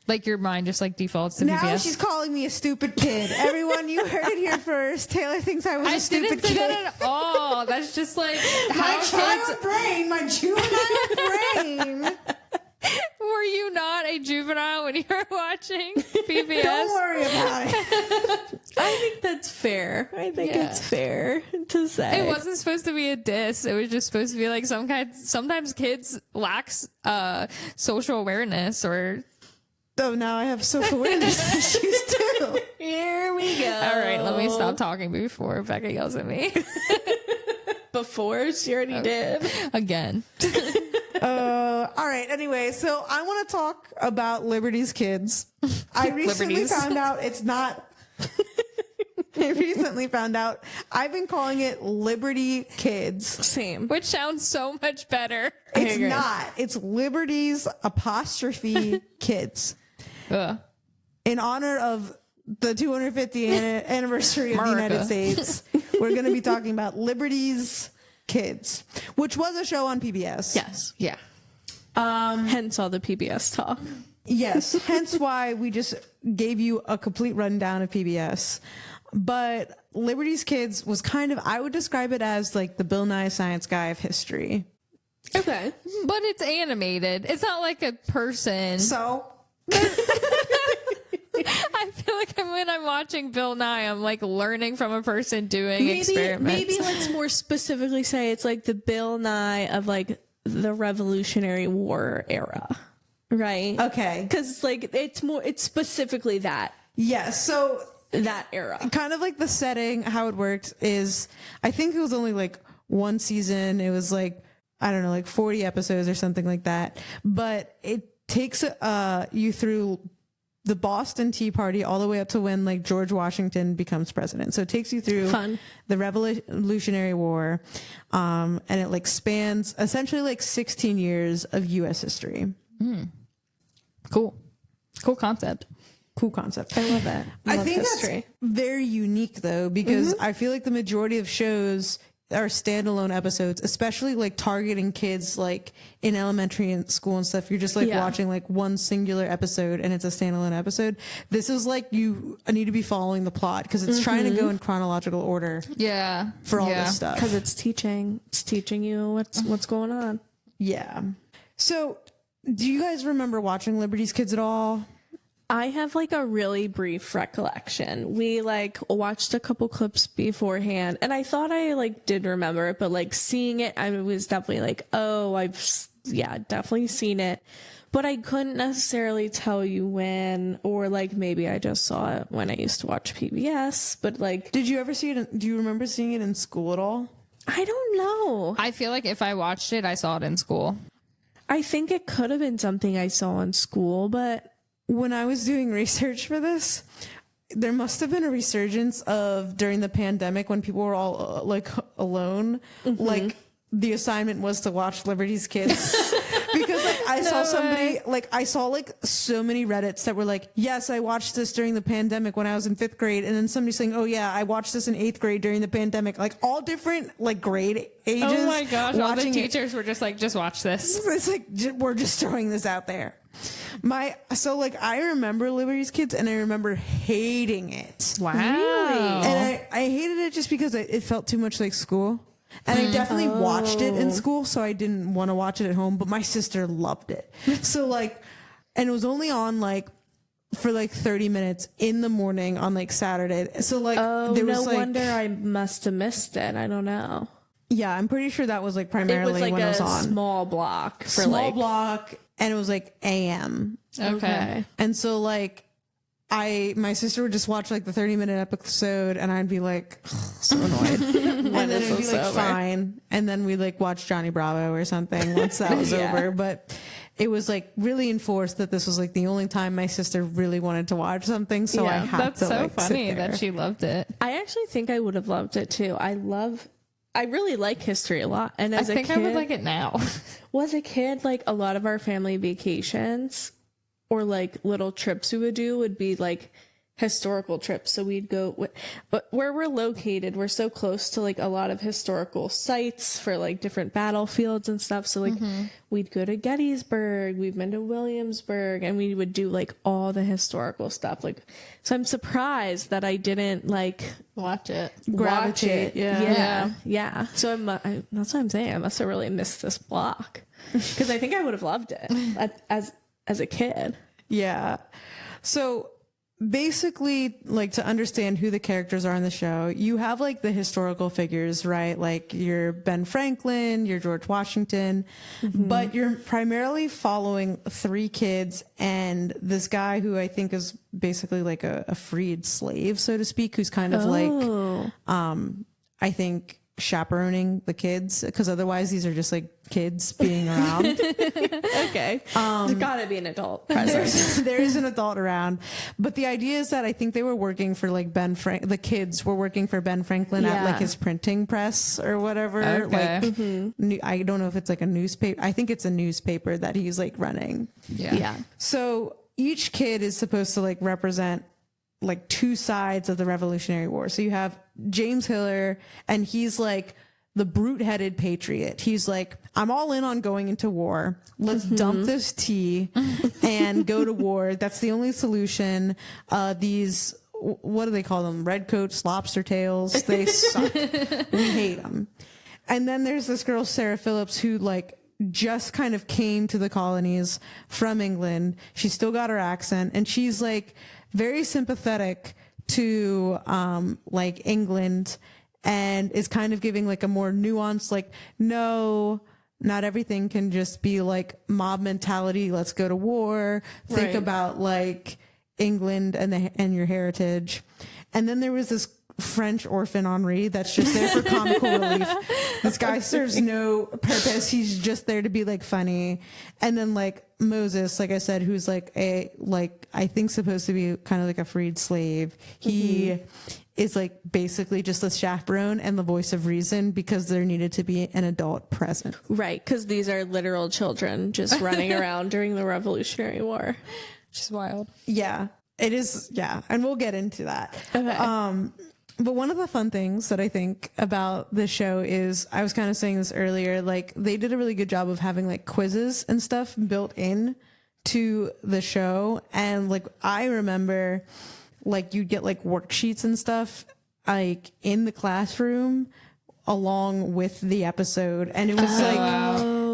Like your mind just like defaults to Now PBS. she's calling me a stupid kid. Everyone, you heard it here first. Taylor thinks I was a I stupid didn't say kid. that at all. That's just like My how child kids. brain, my juvenile brain. Were you not a juvenile when you were watching PBS? Don't worry about it. I think that's fair. I think Yeah. it's fair to say. It wasn't supposed to be a diss. It was just supposed to be like sometimes kids lacks social awareness or. So now I have social awareness issues too. Here we go. All right, let me stop talking before Becca yells at me Before she already did. again. All right. Anyway, so I want to talk about Liberty's Kids. I recently Liberties. found out it's not. I recently found out I've been calling it Liberty Kids. Same. Which sounds so much better. It's agree. not. It's Liberty's apostrophe Kids. Ugh. In honor of the 250th anniversary of the America. United States, we're going to be talking about Liberty's Kids, which was a show on PBS. Yes. Yeah. Hence all the PBS talk. Yes, hence why we just gave you a complete rundown of PBS. But Liberty's Kids was kind of, I would describe it as like the Bill Nye Science Guy of history. Okay. But it's animated. It's not like a person. So, I feel like when I'm watching Bill Nye, I'm like learning from a person doing experiments. Maybe let's more specifically say it's like the Bill Nye of like the Revolutionary War era. Right? okay. Because like it's specifically that So era. kind of like the setting, how it worked is, I think it was only like one season. It was like, I don't know, like 40 episodes or something like that. But it takes you through the Boston Tea Party all the way up to when like George Washington becomes president. So it takes you through Fun. the Revolutionary War. And it like spans essentially like 16 years of U.S. history. Cool concept. Cool concept. I love it. I love think history. that's very unique though, because I feel like the majority of shows are standalone episodes, especially like targeting kids like in elementary and school and stuff. You're just like watching like one singular episode and it's a standalone episode. This is like you need to be following the plot because it's trying to go in chronological order. Yeah. For all this stuff. Because it's teaching you what's going on. Yeah. So, do you guys remember watching Liberty's Kids at all? I have like a really brief recollection. We like watched a couple clips beforehand and I thought I like did remember it, but like seeing it, I was definitely like, oh, definitely seen it. But I couldn't necessarily tell you when, or like maybe I just saw it when I used to watch PBS, but like. Did you ever see it? Do you remember seeing it in school at all? I don't know. I feel like if I watched it, I saw it in school. I think it could have been something I saw in school, but. When I was doing research for this, there must have been a resurgence of during the pandemic when people were all like alone. Like the assignment was to watch Liberty's Kids because like I saw somebody like I saw like so many Reddits that were like, yes, I watched this during the pandemic when I was in 5th grade, and then somebody saying, oh yeah, I watched this in 8th grade during the pandemic. Like all different like grade ages. Oh my gosh! All the watching teachers were just like, just watch this. It's like we're just throwing this out there. I remember Liberty's Kids and I remember hating it. Wow. And I hated it just because it felt too much like school. And I definitely watched it in school, so I didn't want to watch it at home, but my sister loved it. So like, and it was only on like for like 30 minutes in the morning on like Saturday. So like, there was no wonder I must have missed it. I don't know. Yeah, I'm pretty sure that was like It primarily was like when it a was on. small block for Small like block, and it was like AM. Okay. And so like my sister would just watch like the 30-minute episode and I'd be like so annoyed. And then it'd be like fine. And then we'd like watch Johnny Bravo or something once that was over. But it was like really enforced that this was like the only time my sister really wanted to watch something. So I had That's to so like, funny sit there. that she loved it. I actually think I would have loved it too. I really like history a lot. And as I think a kid, I would like it now. was a kid, like a lot of our family vacations or like little trips we would do would be like historical trips. So we'd go, but where we're located, we're so close to like a lot of historical sites for like different battlefields and stuff. So like we'd go to Gettysburg, we've been to Williamsburg, and we would do like all the historical stuff. Like, so I'm surprised that I didn't like Watch it. Gravitate, yeah. So that's what I'm saying. I must have really missed this block because I think I would have loved it as a kid. Yeah. So basically, like, to understand who the characters are in the show, you have like the historical figures, right? Like your Ben Franklin, your George Washington, but you're primarily following 3 kids and this guy who I think is basically like a freed slave, so to speak, who's kind of like, I think chaperoning the kids, because otherwise these are just like kids being around. Okay. There's gotta be an adult present. There is an adult around, but the idea is that I think they were working for like the kids were working for Ben Franklin at like his printing press or whatever. Okay. Like I don't know if it's like a newspaper. I think it's a newspaper that he's like running. Yeah. So each kid is supposed to like represent like 2 sides of the Revolutionary War. So you have James Hiller, and he's like the brute-headed patriot. He's like, I'm all in on going into war. Let's dump this tea and go to war. That's the only solution. These, what do they call them? Redcoats, lobster tails. They suck. We hate them. And then there's this girl, Sarah Phillips, who like just kind of came to the colonies from England. She's still got her accent, and she's like very sympathetic to like England, and is kind of giving like a more nuanced, like, no, not everything can just be like mob mentality. Let's go to war. Think about like England and your heritage. And then there was French orphan Henri that's just there for comical relief. This guy serves no purpose. He's just there to be like funny. And then like Moses, like I said, who's like I think supposed to be kind of like a freed slave. He is like basically just the chaperone and the voice of reason because there needed to be an adult present. Right, because these are literal children just running around during the Revolutionary War. Which is wild. Yeah, it is. Yeah. And we'll get into that. Okay. But one of the fun things that I think about this show is, I was kind of saying this earlier, like they did a really good job of having like quizzes and stuff built in to the show. And like, I remember like you'd get like worksheets and stuff like in the classroom along with the episode. And it was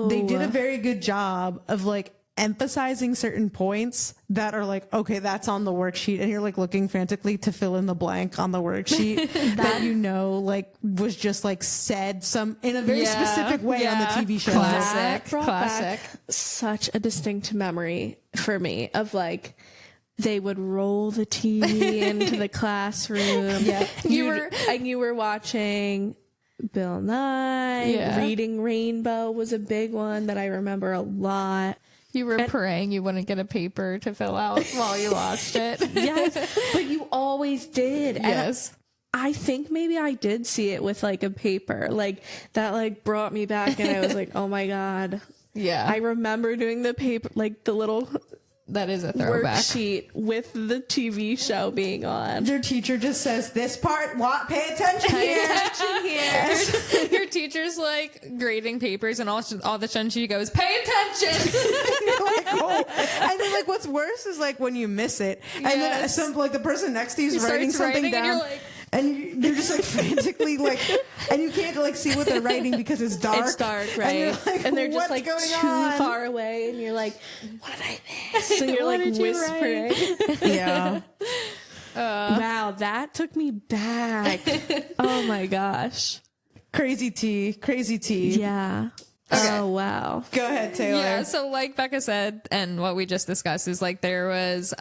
they did a very good job of like emphasizing certain points that are like, okay, that's on the worksheet, and you're like looking frantically to fill in the blank on the worksheet that you know like was just like said some in a very specific way on the TV show. That brought back such a distinct memory for me of like they would roll the TV into the classroom. Yeah, you were watching Bill Nye. Yeah. Reading Rainbow was a big one that I remember a lot. You were praying you wouldn't get a paper to fill out while you watched it. Yes, but you always did. Yes. And I think maybe I did see it with like a paper like that, like brought me back, and I was like, oh my God. Yeah. I remember doing the paper, like the little That is a throwback. worksheet with the TV show being on. Your teacher just says, this part, what? Pay attention here. Your teacher's like grading papers, and all of a sudden she goes, "Pay attention." You're like, oh. And then like what's worse is like when you miss it, and then some like the person next to you is writing something down. And you're like, and you're just like frantically like, and you can't like see what they're writing because it's dark. It's dark, right? And, you're like, and they're just what's like going too on? far away, and you're like, what did I miss? So you're like whispering. Yeah. Wow, that took me back. Oh my gosh. Crazy tea. Yeah. Okay. Oh wow. Go ahead, Taylor. yeah. So like Becca said, and what we just discussed is like there was,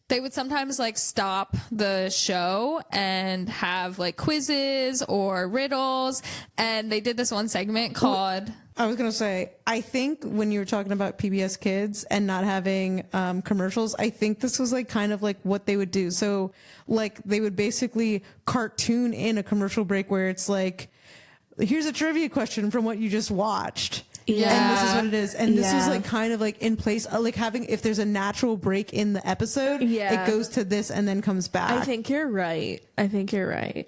they would sometimes like stop the show and have like quizzes or riddles, and they did this one segment called. I was going to say, I think when you were talking about PBS Kids and not having commercials, I think this was like kind of like what they would do. So like they would basically cartoon in a commercial break where it's like, here's a trivia question from what you just watched. Yeah. And this is what it is. And this is Yeah. like kind of like in place, like having, if there's a natural break in the episode, Yeah. it goes to this and then comes back. I think you're right.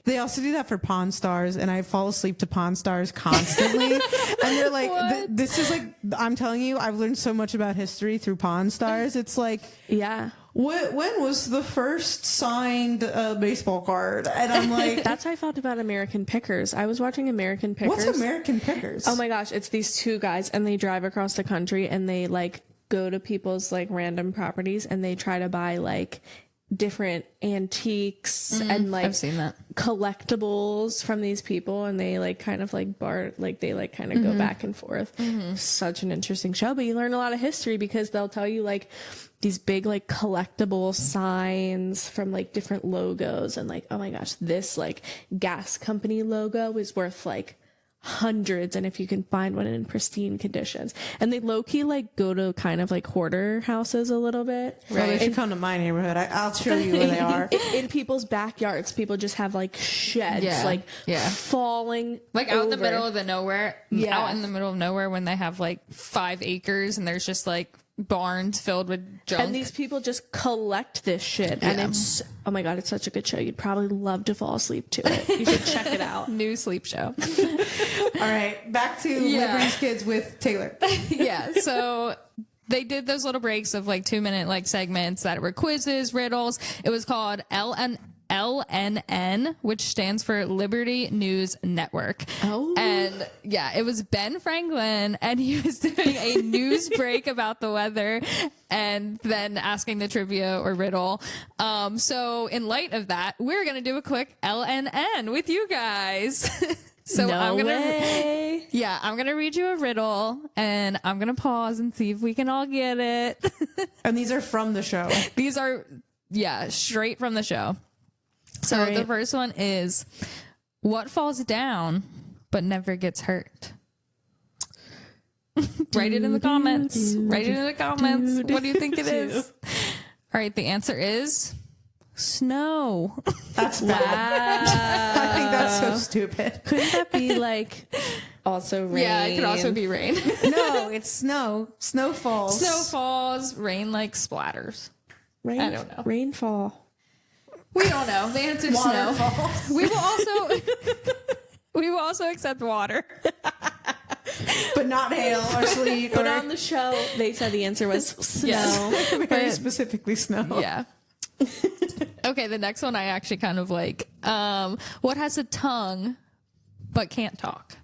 They also do that for Pawn Stars, and I fall asleep to Pawn Stars constantly. And they're like, this is like, I'm telling you, I've learned so much about history through Pawn Stars. It's like, Yeah. when was the first signed baseball card? And I'm like, That's how I felt about American Pickers. I was watching American Pickers. what's American Pickers? Oh my gosh, it's these two guys, and they drive across the country, and they like go to people's like random properties, and they try to buy like different antiques and like I've seen that. collectibles from these people, and they like kind of like they like kind of go back and forth. Such an interesting show, but you learn a lot of history because they'll tell you like these big like collectible signs from like different logos, and like, oh my gosh, this like gas company logo is worth like hundreds, and if you can find one in pristine conditions. And they low-key like go to kind of like hoarder houses a little bit. Well, they should come to my neighborhood. I'll show you where they are. In people's backyards, people just have like sheds like falling Like out in the over. middle of the nowhere, Yeah. out in the middle of nowhere when they have like 5 acres and there's just like barns filled with junk. And these people just collect this shit. And it's, oh my God, it's such a good show. You'd probably love to fall asleep to it. You should check it out. New sleep show. All right, back to Liberty's Kids with Taylor. Yeah. So they did those little breaks of like 2-minute like segments that were quizzes, riddles. It was called LNN, which stands for Liberty News Network. Oh. And yeah, it was Ben Franklin, and he was doing a news break about the weather and then asking the trivia or riddle. So in light of that, we're going to do a quick LNN with you guys. So I'm going to read you a riddle, and I'm going to pause and see if we can all get it. And these are from the show. These are, straight from the show. So All right. the first one is, what falls down but never gets hurt? Write it in the comments. Write it in the comments. What do you think it is? All right, the answer is snow. That's bad. I think that's so stupid. Couldn't that be like also rain? Yeah, it could also be rain. No, it's snow. Snow falls. Snow falls, rain like splatters. rain. I don't know. Rainfall. We don't know. The answer is snow. Waterfalls. We will also accept water. But not hail or sleet. But or on the show, they said the answer was snow. Yes. very specifically snow. Yeah. Okay, the next one I actually kind of like. What has a tongue but can't talk?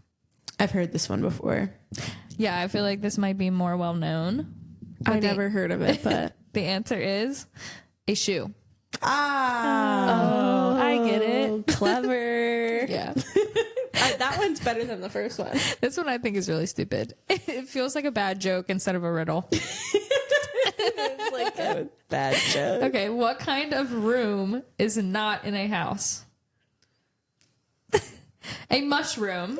I've heard this one before. Yeah, I feel like this might be more well known. I never heard of it, but The answer is a shoe. Ah. I get it. Clever. Yeah. That one's better than the first one. This one I think is really stupid. It feels like a bad joke instead of a riddle. It's like a bad joke. Okay, what kind of room is not in a house? A mushroom.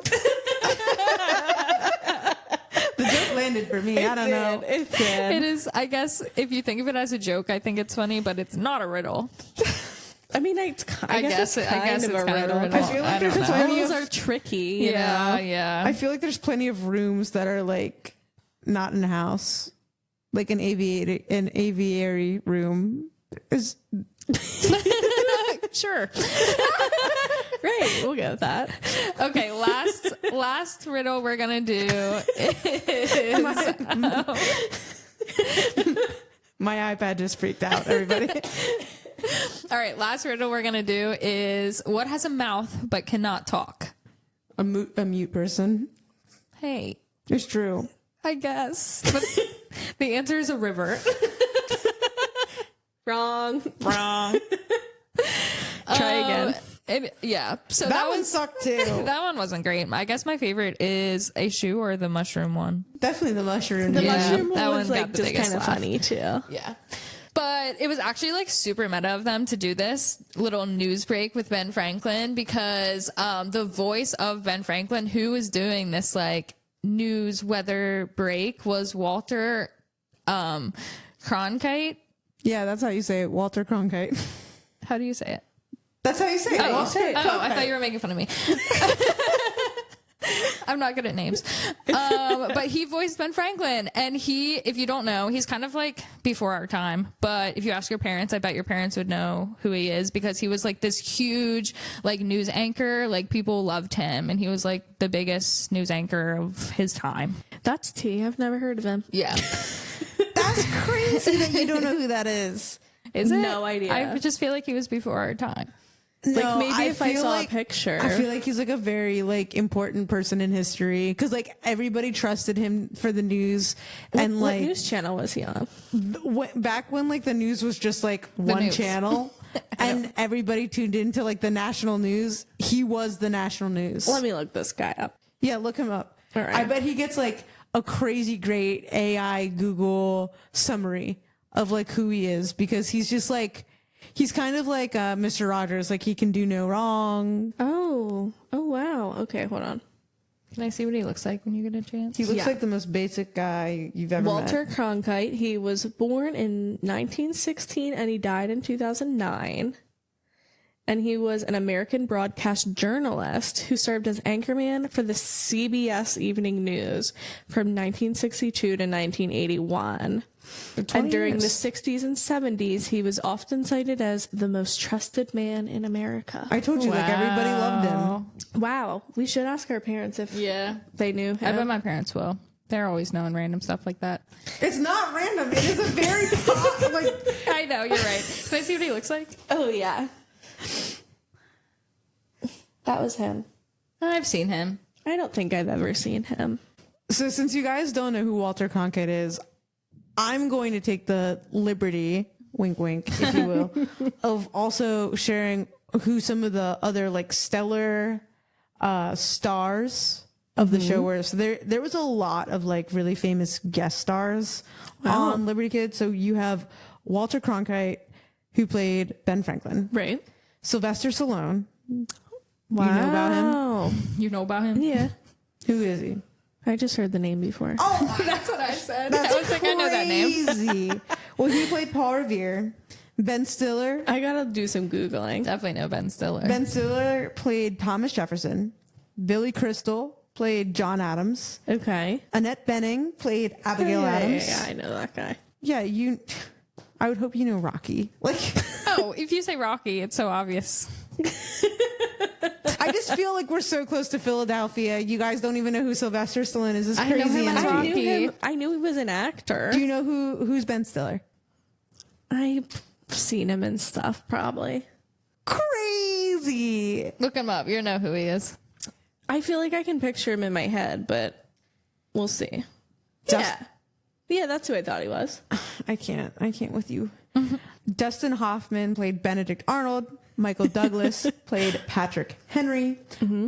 The joke landed for me. I don't know. It did. It is, I guess, if you think of it as a joke, I think it's funny, but it's not a riddle. I mean, I guess it's kind of a riddle. I feel like there's don't know. plenty Riddles of are tricky, you Yeah, know? yeah. I feel like there's plenty of rooms that are like not in a house, like an aviary room is. Sure. Great, we'll go with that. Okay, last riddle we're gonna do is My iPad just freaked out. Everybody. all right. Last riddle we're gonna do is what has a mouth but cannot talk? a mute person. Hey, It's true. I guess, but the answer is a river. Wrong. Wrong. Try again. Yeah. So That one sucked too. That one wasn't great. I guess my favorite is a shoe or the mushroom one. Definitely the mushroom. The Yeah, mushroom that one was one got like the just biggest kind of laugh. funny too. Yeah. But it was actually like super meta of them to do this little news break with Ben Franklin because the voice of Ben Franklin, who was doing this like news weather break, was Walter Cronkite. Yeah, that's how you say it. Walter Cronkite. How do you say it? That's how you say it. Oh, Walter I Cronkite. thought you were making fun of me. I'm not good at names. But he voiced Ben Franklin. And he, if you don't know, he's kind of like before our time. But if you ask your parents, I bet your parents would know who he is because he was like this huge like news anchor. Like people loved him. And he was like the biggest news anchor of his time. That's T. I've never heard of him. Yeah. That's crazy that you don't know who that is. Is it? No idea. I just feel like he was before our time. Like maybe if I feel saw like- a picture. I feel like he's like a very like important person in history because like everybody trusted him for the news and what like news channel was he on? back when like the news was just like one news. channel and everybody tuned into like the national news. He was the national news. Let me look this guy up. Yeah, look him up. All right. I bet he gets like a crazy great AI Google summary of like who he is because he's just like he's kind of like Mr. Rogers, like he can do no wrong. Oh wow. Okay, hold on. Can I see what he looks like when you get a chance? He looks Yeah. like the most basic guy you've ever Walter met. Cronkite. He was born in 1916 and he died in 2009. And he was an American broadcast journalist who served as anchorman for the CBS Evening News from 1962 to 1981. And during the 60s and 70s, he was often cited as the most trusted man in America. I told you, like everybody loved him. Wow. We should ask our parents if Yeah. they knew I bet him. my parents will. They're always knowing random stuff like that. It's not random. It is a very like I know, you're right. Can I see what he looks like? Oh, yeah. That was him. I've seen him. I don't think I've ever seen him. so. Since you guys don't know who Walter Cronkite is, I'm going to take the liberty, wink, wink, if you will, of also sharing who some of the other like stellar stars of the show were. So there was a lot of like really famous guest stars on Liberty Kids. So you have Walter Cronkite, who played Ben Franklin. Right. Sylvester Stallone. Wow. You know about him? You know about him? Yeah. Who is he? I just heard the name before. Oh, That's what I said. that's I was like, I know that name. crazy. Well, he played Paul Revere. Ben Stiller. I gotta do some Googling. Definitely know Ben Stiller. Ben Stiller played Thomas Jefferson. Billy Crystal played John Adams. Okay. Annette Bening played Abigail Adams. Yeah, I know that guy. Yeah, I would hope you know Rocky. Like, Oh, if you say Rocky, it's so obvious. I just feel like we're so close to Philadelphia. You guys don't even know who Sylvester Stallone is. It's I know crazy. him as energy. Rocky. I knew he was an actor. Do you know who's Ben Stiller? I've seen him and stuff, probably. Crazy. Look him up. You know who he is. I feel like I can picture him in my head, but we'll see. Just- Yeah, that's who I thought he was. I can't with you. Dustin Hoffman played Benedict Arnold. Michael Douglas played Patrick Henry.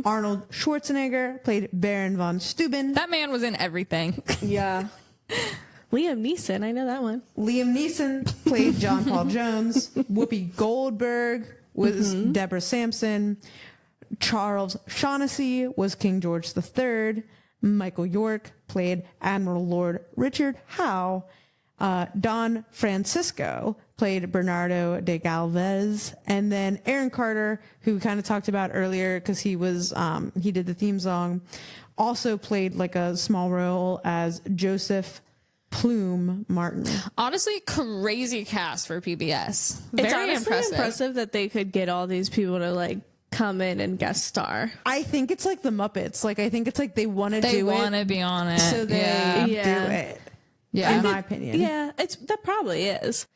Arnold Schwarzenegger played Baron von Steuben. That man was in everything. Yeah. Liam Neeson, I know that one. Liam Neeson played John Paul Jones. Whoopi Goldberg was Deborah Sampson. Charles Shaughnessy was King George III. Michael York played Admiral Lord Richard Howe. Don Francisco played Bernardo de Galvez. And then Aaron Carter, who we kind of talked about earlier because he was he did the theme song, also played like a small role as Joseph Plume Martin. Honestly, crazy cast for PBS. It's Very honestly impressive. impressive that they could get all these people to like come in and guest star. I think it's like the Muppets. Like, I think it's like they want to They do want it, to be on it. so they yeah. do Yeah. it. Yeah. In my opinion. Yeah, that probably is.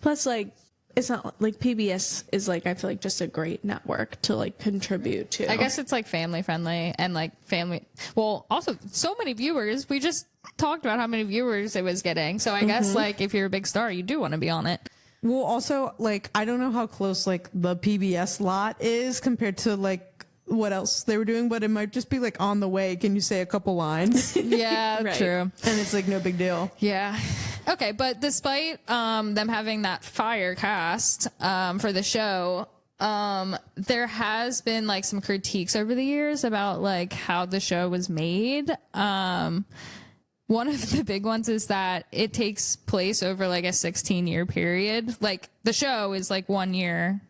Plus, like, it's not like PBS is like, I feel like just a great network to like contribute to. I guess it's like family friendly and like family. Well, also so many viewers. We just talked about how many viewers it was getting. So I guess like if you're a big star, you do want to be on it. Well, also, like, I don't know how close like the PBS lot is compared to like what else they were doing, but it might just be like on the way. Can you say a couple lines? Yeah, Right. true. And it's like no big deal. Yeah. Okay, but despite them having that fire cast for the show, there has been like some critiques over the years about like how the show was made. One of the big ones is that it takes place over like a 16-year period. Like the show is like 1 year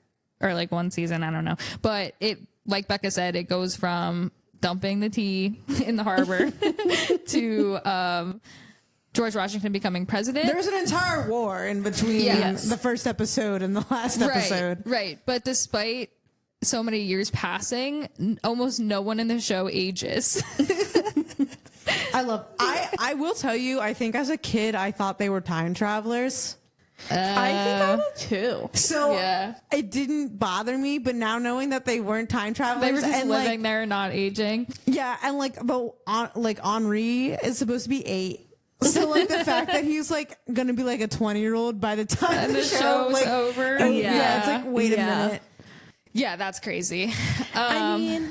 or like one season, I don't know. But it, like Becca said, it goes from dumping the tea in the harbor to George Washington becoming president. There was an entire war in between Yes. the first episode and the last episode. Right. But despite so many years passing, almost no one in the show ages. I will tell you, I think as a kid, I thought they were time travelers. I think I did too. So Yeah. it didn't bother me, but now knowing that they weren't time travelers They were just and living like, there, not aging. yeah, and like like Henri is supposed to be 8. So like the fact that he's like gonna be like a 20-year-old by the time And the the show show's like over. yeah, it's like wait a minute. Yeah, that's crazy. I mean,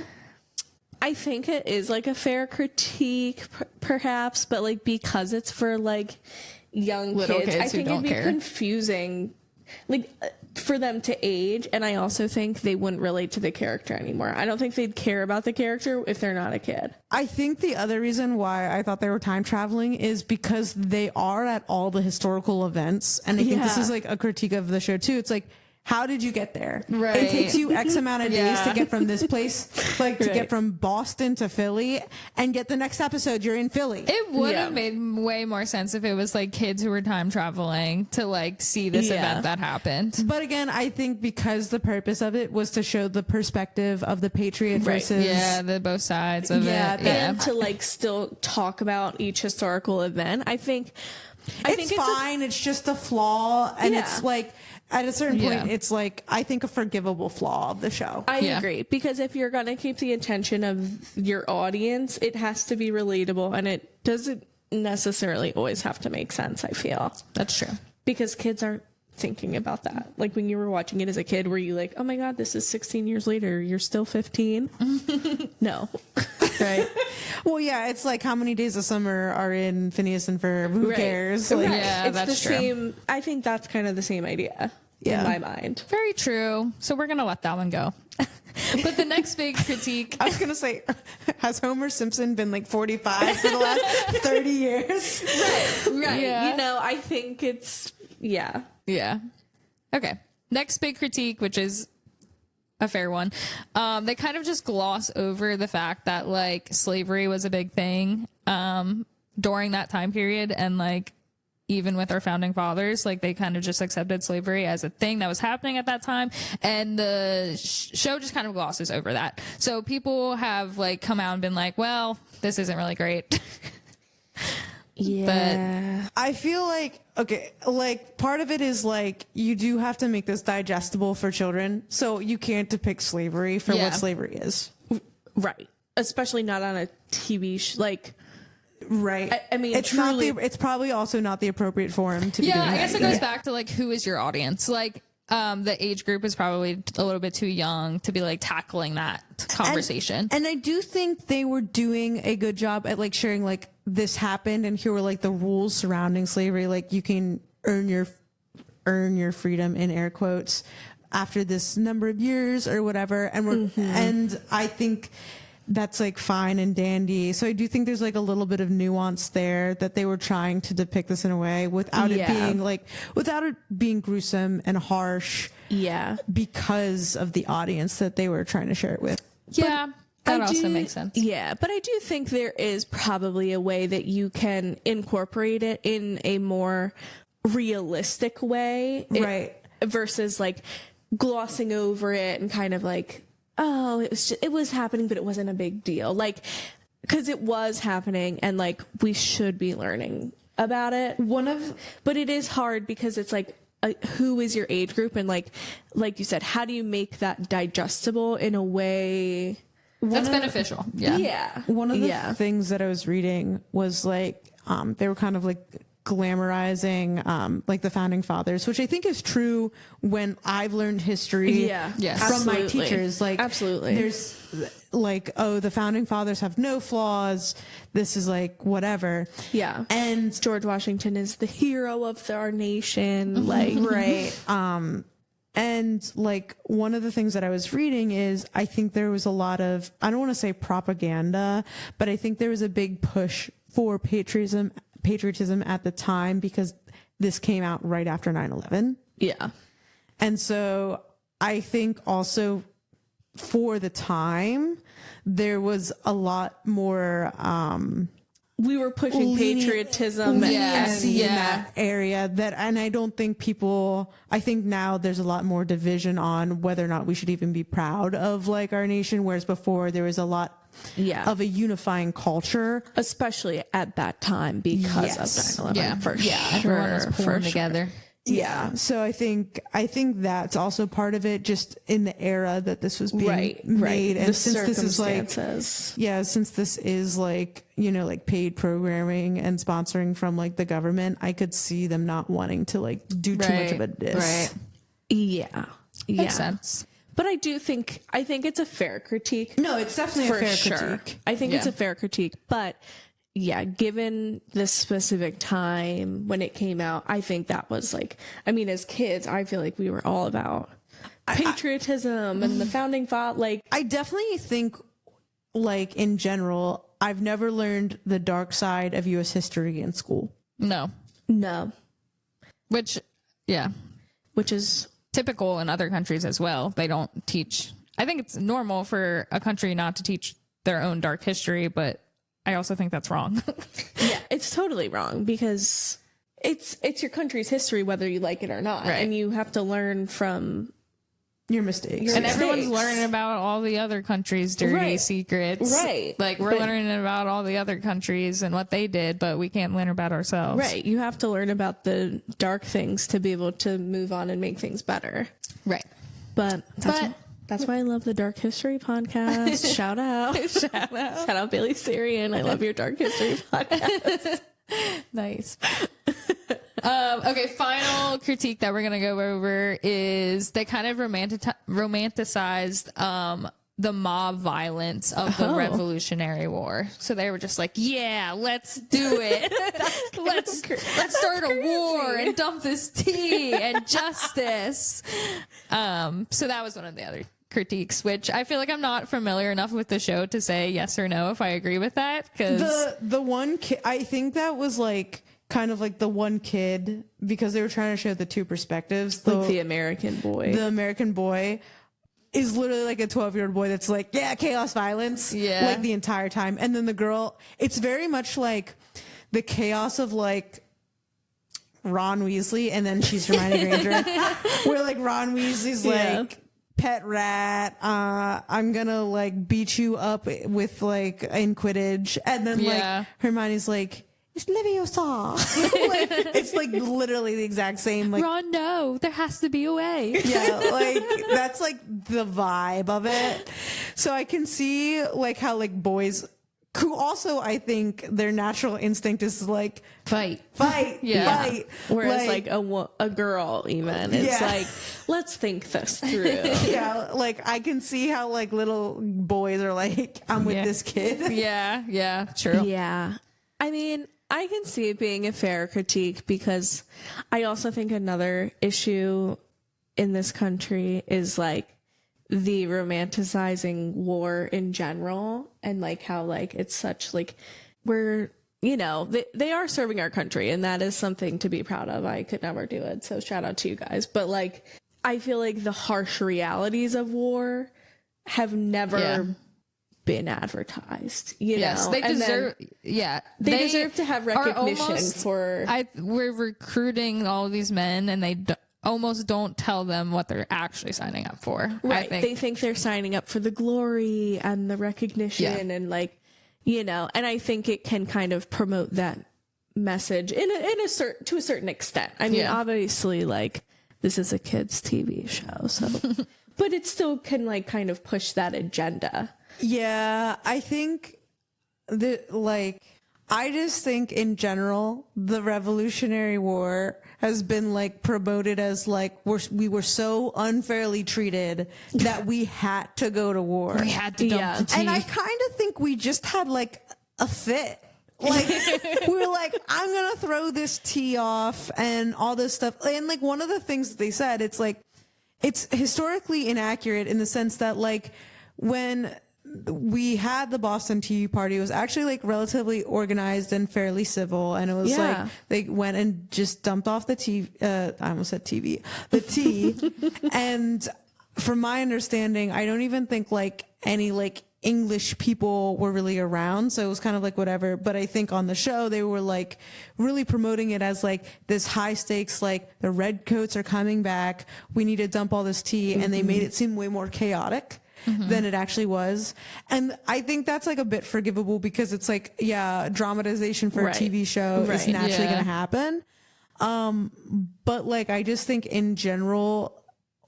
I think it is like a fair critique, perhaps, but like because it's for like young Little kids, I kids who think don't it'd be care. confusing, like for them to age. And I also think they wouldn't relate to the character anymore. I don't think they'd care about the character if they're not a kid. I think the other reason why I thought they were time traveling is because they are at all the historical events, and I think this Yeah. is like a critique of the show too. It's like, how did you get there? Right. It takes you X amount of days Yeah. to get from this place, like to Right. get from Boston to Philly, and get the next episode you're in Philly. It would Yeah. have made way more sense if it was like kids who were time traveling to like see this Yeah. event that happened. But again, I think because the purpose of it was to show the perspective of the Patriot Right. versus Yeah, the both sides of Yeah, it. that- Yeah. And to like still talk about each historical event, I think it's fine. It's just a flaw, and Yeah. it's like at a certain point, Yeah. it's like I think a forgivable flaw of the show. I Yeah. agree, because if you're going to keep the attention of your audience, it has to be relatable, and it doesn't necessarily always have to make sense, I feel, That's true. because kids aren't thinking about that. Like when you were watching it as a kid, were you like, oh my God, this is 16 years later, you're still 15? No. Right. Well, yeah, it's like how many days of summer are in Phineas and Ferb? Who Right. cares? Right. Like, Yeah, it's that's the true. same. I think that's kind of the same idea. Yeah. in my mind. Very true. So we're gonna let that one go. But the next big critique. I was gonna say, has Homer Simpson been like 45 for the last 30 years? Right. Yeah. You know, I think it's, yeah. Yeah. Okay. Next big critique, which is a fair one. They kind of just gloss over the fact that like slavery was a big thing during that time period, and like even with our founding fathers, like they kind of just accepted slavery as a thing that was happening at that time, and the show just kind of glosses over that. So people have like come out and been like, well, this isn't really great. Yeah. I feel like, okay, like part of it is like you do have to make this digestible for children, so you can't depict slavery for Yeah. what slavery is. Right. Especially not on a TV like, Right. I mean, it's truly- not the, it's probably also not the appropriate forum to be Yeah, doing I guess that it goes either. back to like who is your audience? Like the age group is probably a little bit too young to be like tackling that conversation. And I do think they were doing a good job at like sharing like this happened and here were like the rules surrounding slavery. Like you can earn your freedom in air quotes after this number of years or whatever. And we're and I think that's like fine and dandy. So I do think there's like a little bit of nuance there that they were trying to depict this in a way without it being gruesome and harsh. yeah. Because of the audience that they were trying to share it with. Yeah, that I also do- makes sense. Yeah, but I do think there is probably a way that you can incorporate it in a more realistic way. Right. Versus like glossing over it and kind of like, oh, it was happening, but it wasn't a big deal. Like, because it was happening and like we should be learning about it. But it is hard because it's like, who is your age group? And like you said, how do you make that digestible in a way That's beneficial. Yeah. Yeah. One of the Yeah. things that I was reading was like they were kind of like glamorizing like the founding fathers, which I think is true when I've learned history Yeah. Yes. from my Absolutely. teachers. Like Absolutely. there's like, oh, the founding fathers have no flaws. This is like whatever. Yeah. And George Washington is the hero of our nation. Like, right. And like one of the things that I was reading is I think there was a lot of, I don't want to say propaganda, but I think there was a big push for patriotism at the time because this came out right after 9/11. yeah. And so I think also for the time there was a lot more We were pushing patriotism leniency in and that area that, and I don't think I think now there's a lot more division on whether or not we should even be proud of like our nation, whereas before there was a lot of a unifying culture. especially at that time because Yes. of 9/11. Yeah. For yeah. sure. Everyone was pulling for together. Yeah. So I think that's also part of it, just in the era that this was being Right. made. Right. And The since this is like, circumstances. since this is like, like paid programming and sponsoring from like the government, I could see them not wanting to like do too much of a diss. Right. Yeah. Makes sense. But I think it's a fair critique. No, it's definitely For a fair sure. critique. I think it's Yeah. a fair critique, but yeah, given the specific time when it came out, I think that was like, I mean, as kids, I feel like we were all about patriotism and the founding father. Like, I definitely think, like in general, I've never learned the dark side of U.S. history in school. No. no, Which, yeah, which is typical in other countries as well. They don't teach. I think it's normal for a country not to teach their own dark history, but I also think that's wrong. yeah, it's totally wrong because it's your country's history, whether you like it or not, Right. and you have to learn from Your mistakes. Your And everyone's mistakes. learning about all the other countries' dirty Right. secrets. Right. Like we're But- learning about all the other countries and what they did, but we can't learn about ourselves. right. You have to learn about the dark things to be able to move on and make things better. Right. But that's why I love the Dark History podcast. Shout out. Shout out Bailey Sarian. I love your Dark History podcast. Nice. Okay, final critique that we're going to go over is they kind of romanticized the mob violence of the Revolutionary War. So they were just like, yeah, let's do it. let's start a war and dump this tea and justice. So that was one of the other critiques, which I feel like I'm not familiar enough with the show to say yes or no if I agree with that. Because the one kid, I think that was like kind of like the one kid, because they were trying to show the two perspectives. Like the American boy. The American boy is literally like a 12-year-old boy that's like, yeah, chaos, violence, like the entire time. And then the girl, it's very much like the chaos of like Ron Weasley, and then she's Hermione Granger, where like Ron Weasley's like, pet rat, I'm gonna like beat you up with like in Quidditch, and then like Hermione's like, it's Leviosa. Like, it's like literally the exact same. Like, Ron, no, there has to be a way. Yeah, like that's like the vibe of it. So I can see like how like boys, who also I think their natural instinct is like fight, fight. Whereas like a girl, even it's like, let's think this through. Yeah, like I can see how like little boys are like, I'm with this kid. Yeah, true. Yeah, I mean, I can see it being a fair critique, because I also think another issue in this country is like the romanticizing war in general, and like how like it's such like, we're, you know, they are serving our country, and that is something to be proud of. I could never do it, so shout out to you guys. But like, I feel like the harsh realities of war have never been advertised, you know. They deserve they deserve to have recognition for we're recruiting all of these men, and they almost don't tell them what they're actually signing up for. Right. They think they're signing up for the glory and the recognition and like, you know, and I think it can kind of promote that message to a certain extent. I mean, obviously like this is a kids TV show, so but it still can like kind of push that agenda. Yeah, I think that like, I just think in general, the Revolutionary War has been like promoted as like we were so unfairly treated that we had to go to war. We had to dump the tea. And I kind of think we just had like a fit. Like we were like, I'm gonna throw this tea off and all this stuff. And like one of the things that they said, it's like, it's historically inaccurate in the sense that like when we had the Boston Tea Party, it was actually like relatively organized and fairly civil, and it was like they went and just dumped off the tea. I almost said TV, the tea. And from my understanding, I don't even think like any like English people were really around, so it was kind of like whatever. But I think on the show they were like really promoting it as like this high stakes, like the redcoats are coming back, we need to dump all this tea, and they made it seem way more chaotic than it actually was. And I think that's like a bit forgivable, because it's like, dramatization for a TV show is naturally going to happen. But like, I just think in general,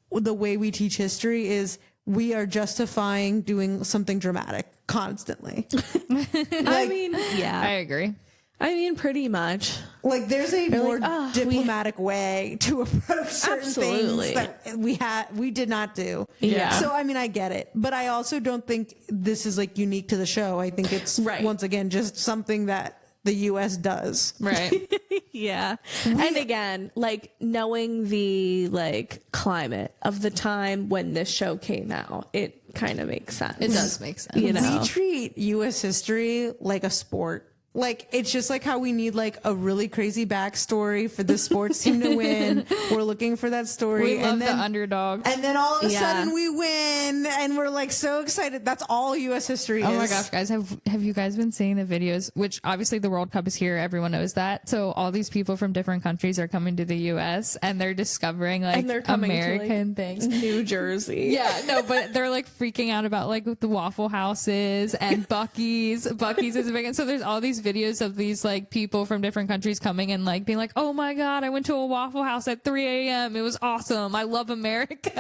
the way we teach history is we are justifying doing something dramatic constantly. I mean, I agree. I mean, pretty much. Like, there's a more diplomatic way to approach certain things that we did not do. Yeah. So, I mean, I get it. But I also don't think this is, like, unique to the show. I think it's, once again, just something that the U.S. does. Right. Yeah. And again, like, knowing the, like, climate of the time when this show came out, it kind of makes sense. It does make sense. You know? We treat U.S. history like a sport. Like, it's just like how we need like a really crazy backstory for the sports team to win. We're looking for that story. We love the underdog. And then all of a sudden we win and we're like so excited. That's all U.S. history is. Oh my gosh, guys. Have you guys been seeing the videos? Which obviously the World Cup is here. Everyone knows that. So all these people from different countries are coming to the U.S. and they're discovering like American things. New Jersey. Yeah, no, but they're like freaking out about like the Waffle Houses and Buc-ee's. Buc-ee's is big. And so there's all these videos of these like people from different countries coming and like being like, oh my God, I went to a Waffle House at 3 a.m. It was awesome. I love America.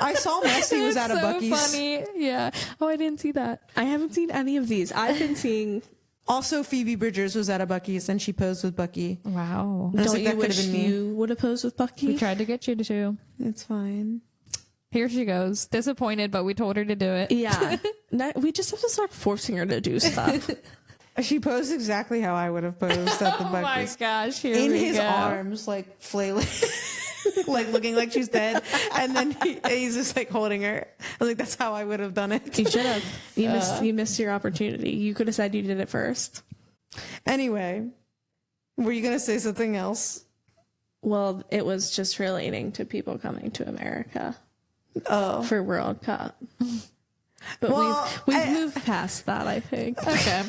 I saw Messi was at a Buc-ee's. Funny. Yeah. Oh, I didn't see that. I haven't seen any of these. I've been seeing. Also, Phoebe Bridgers was at a Buc-ee's and she posed with Bucky. Wow. Don't you wish you would have posed with Bucky? We tried to get you to. It's fine. Here she goes. Disappointed, but we told her to do it. Yeah. We just have to start forcing her to do stuff. She posed exactly how I would have posed at the Oh my breakfast. gosh, here In we his go. arms, like flailing, like looking like she's dead, and then he's just like holding her. I was like, that's how I would have done it. You should have. You missed your opportunity. You could have said you did it first. Anyway, were you gonna say something else? Well, it was just relating to people coming to America for World Cup. But Well, we've moved past that, I think. Okay.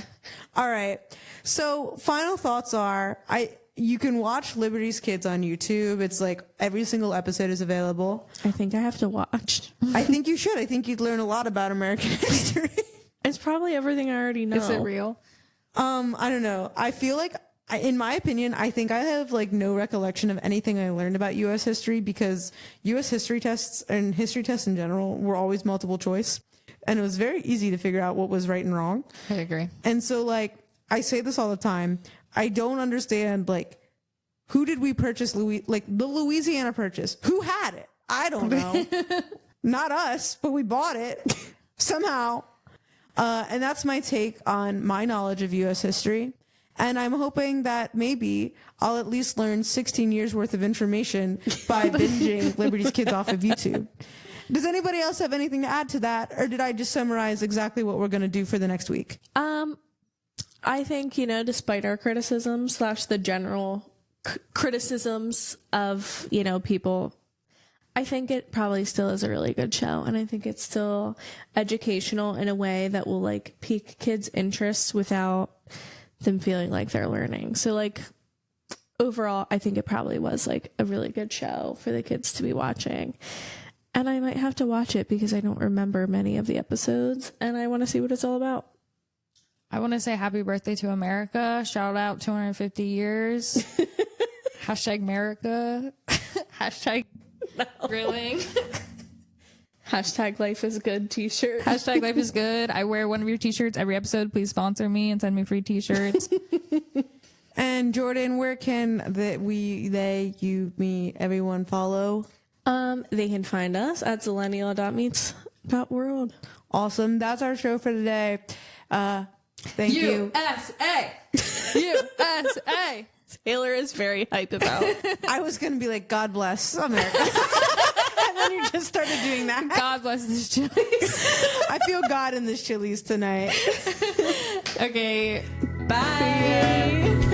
All right. So final thoughts are you can watch Liberty's Kids on YouTube. It's like every single episode is available. I think I have to watch. I think you should. I think you'd learn a lot about American history. It's probably everything I already know. Is it real? I don't know. I feel like in my opinion, I think I have like no recollection of anything I learned about U.S. history because U.S. history tests and history tests in general were always multiple choice. And it was very easy to figure out what was right and wrong. I agree. And so, like, I say this all the time. I don't understand, like, who did we purchase the Louisiana Purchase? Who had it? I don't know. Not us, but we bought it somehow. And that's my take on my knowledge of U.S. history. And I'm hoping that maybe I'll at least learn 16 years worth of information by binging Liberty's Kids off of YouTube. Does anybody else have anything to add to that? Or did I just summarize exactly what we're going to do for the next week? I think, despite our criticisms / the general criticisms of, people, I think it probably still is a really good show. And I think it's still educational in a way that will, like, pique kids' interests without them feeling like they're learning. So, like, overall, I think it probably was, like, a really good show for the kids to be watching. And I might have to watch it because I don't remember many of the episodes and I want to see what it's all about. I want to say happy birthday to America. Shout out 250 years. Hashtag America. Hashtag grilling. Hashtag life is good t-shirt. Hashtag life is good. I wear one of your t-shirts every episode. Please sponsor me and send me free t-shirts. And Jordan, where can you, me, everyone follow? They can find us at Zillennial.Meets.World. Awesome. That's our show for today. Thank you. USA. USA. Taylor is very hype about. I was going to be like, God bless America. And then you just started doing that. God bless this Chili's. I feel God in this Chili's tonight. Okay. Bye.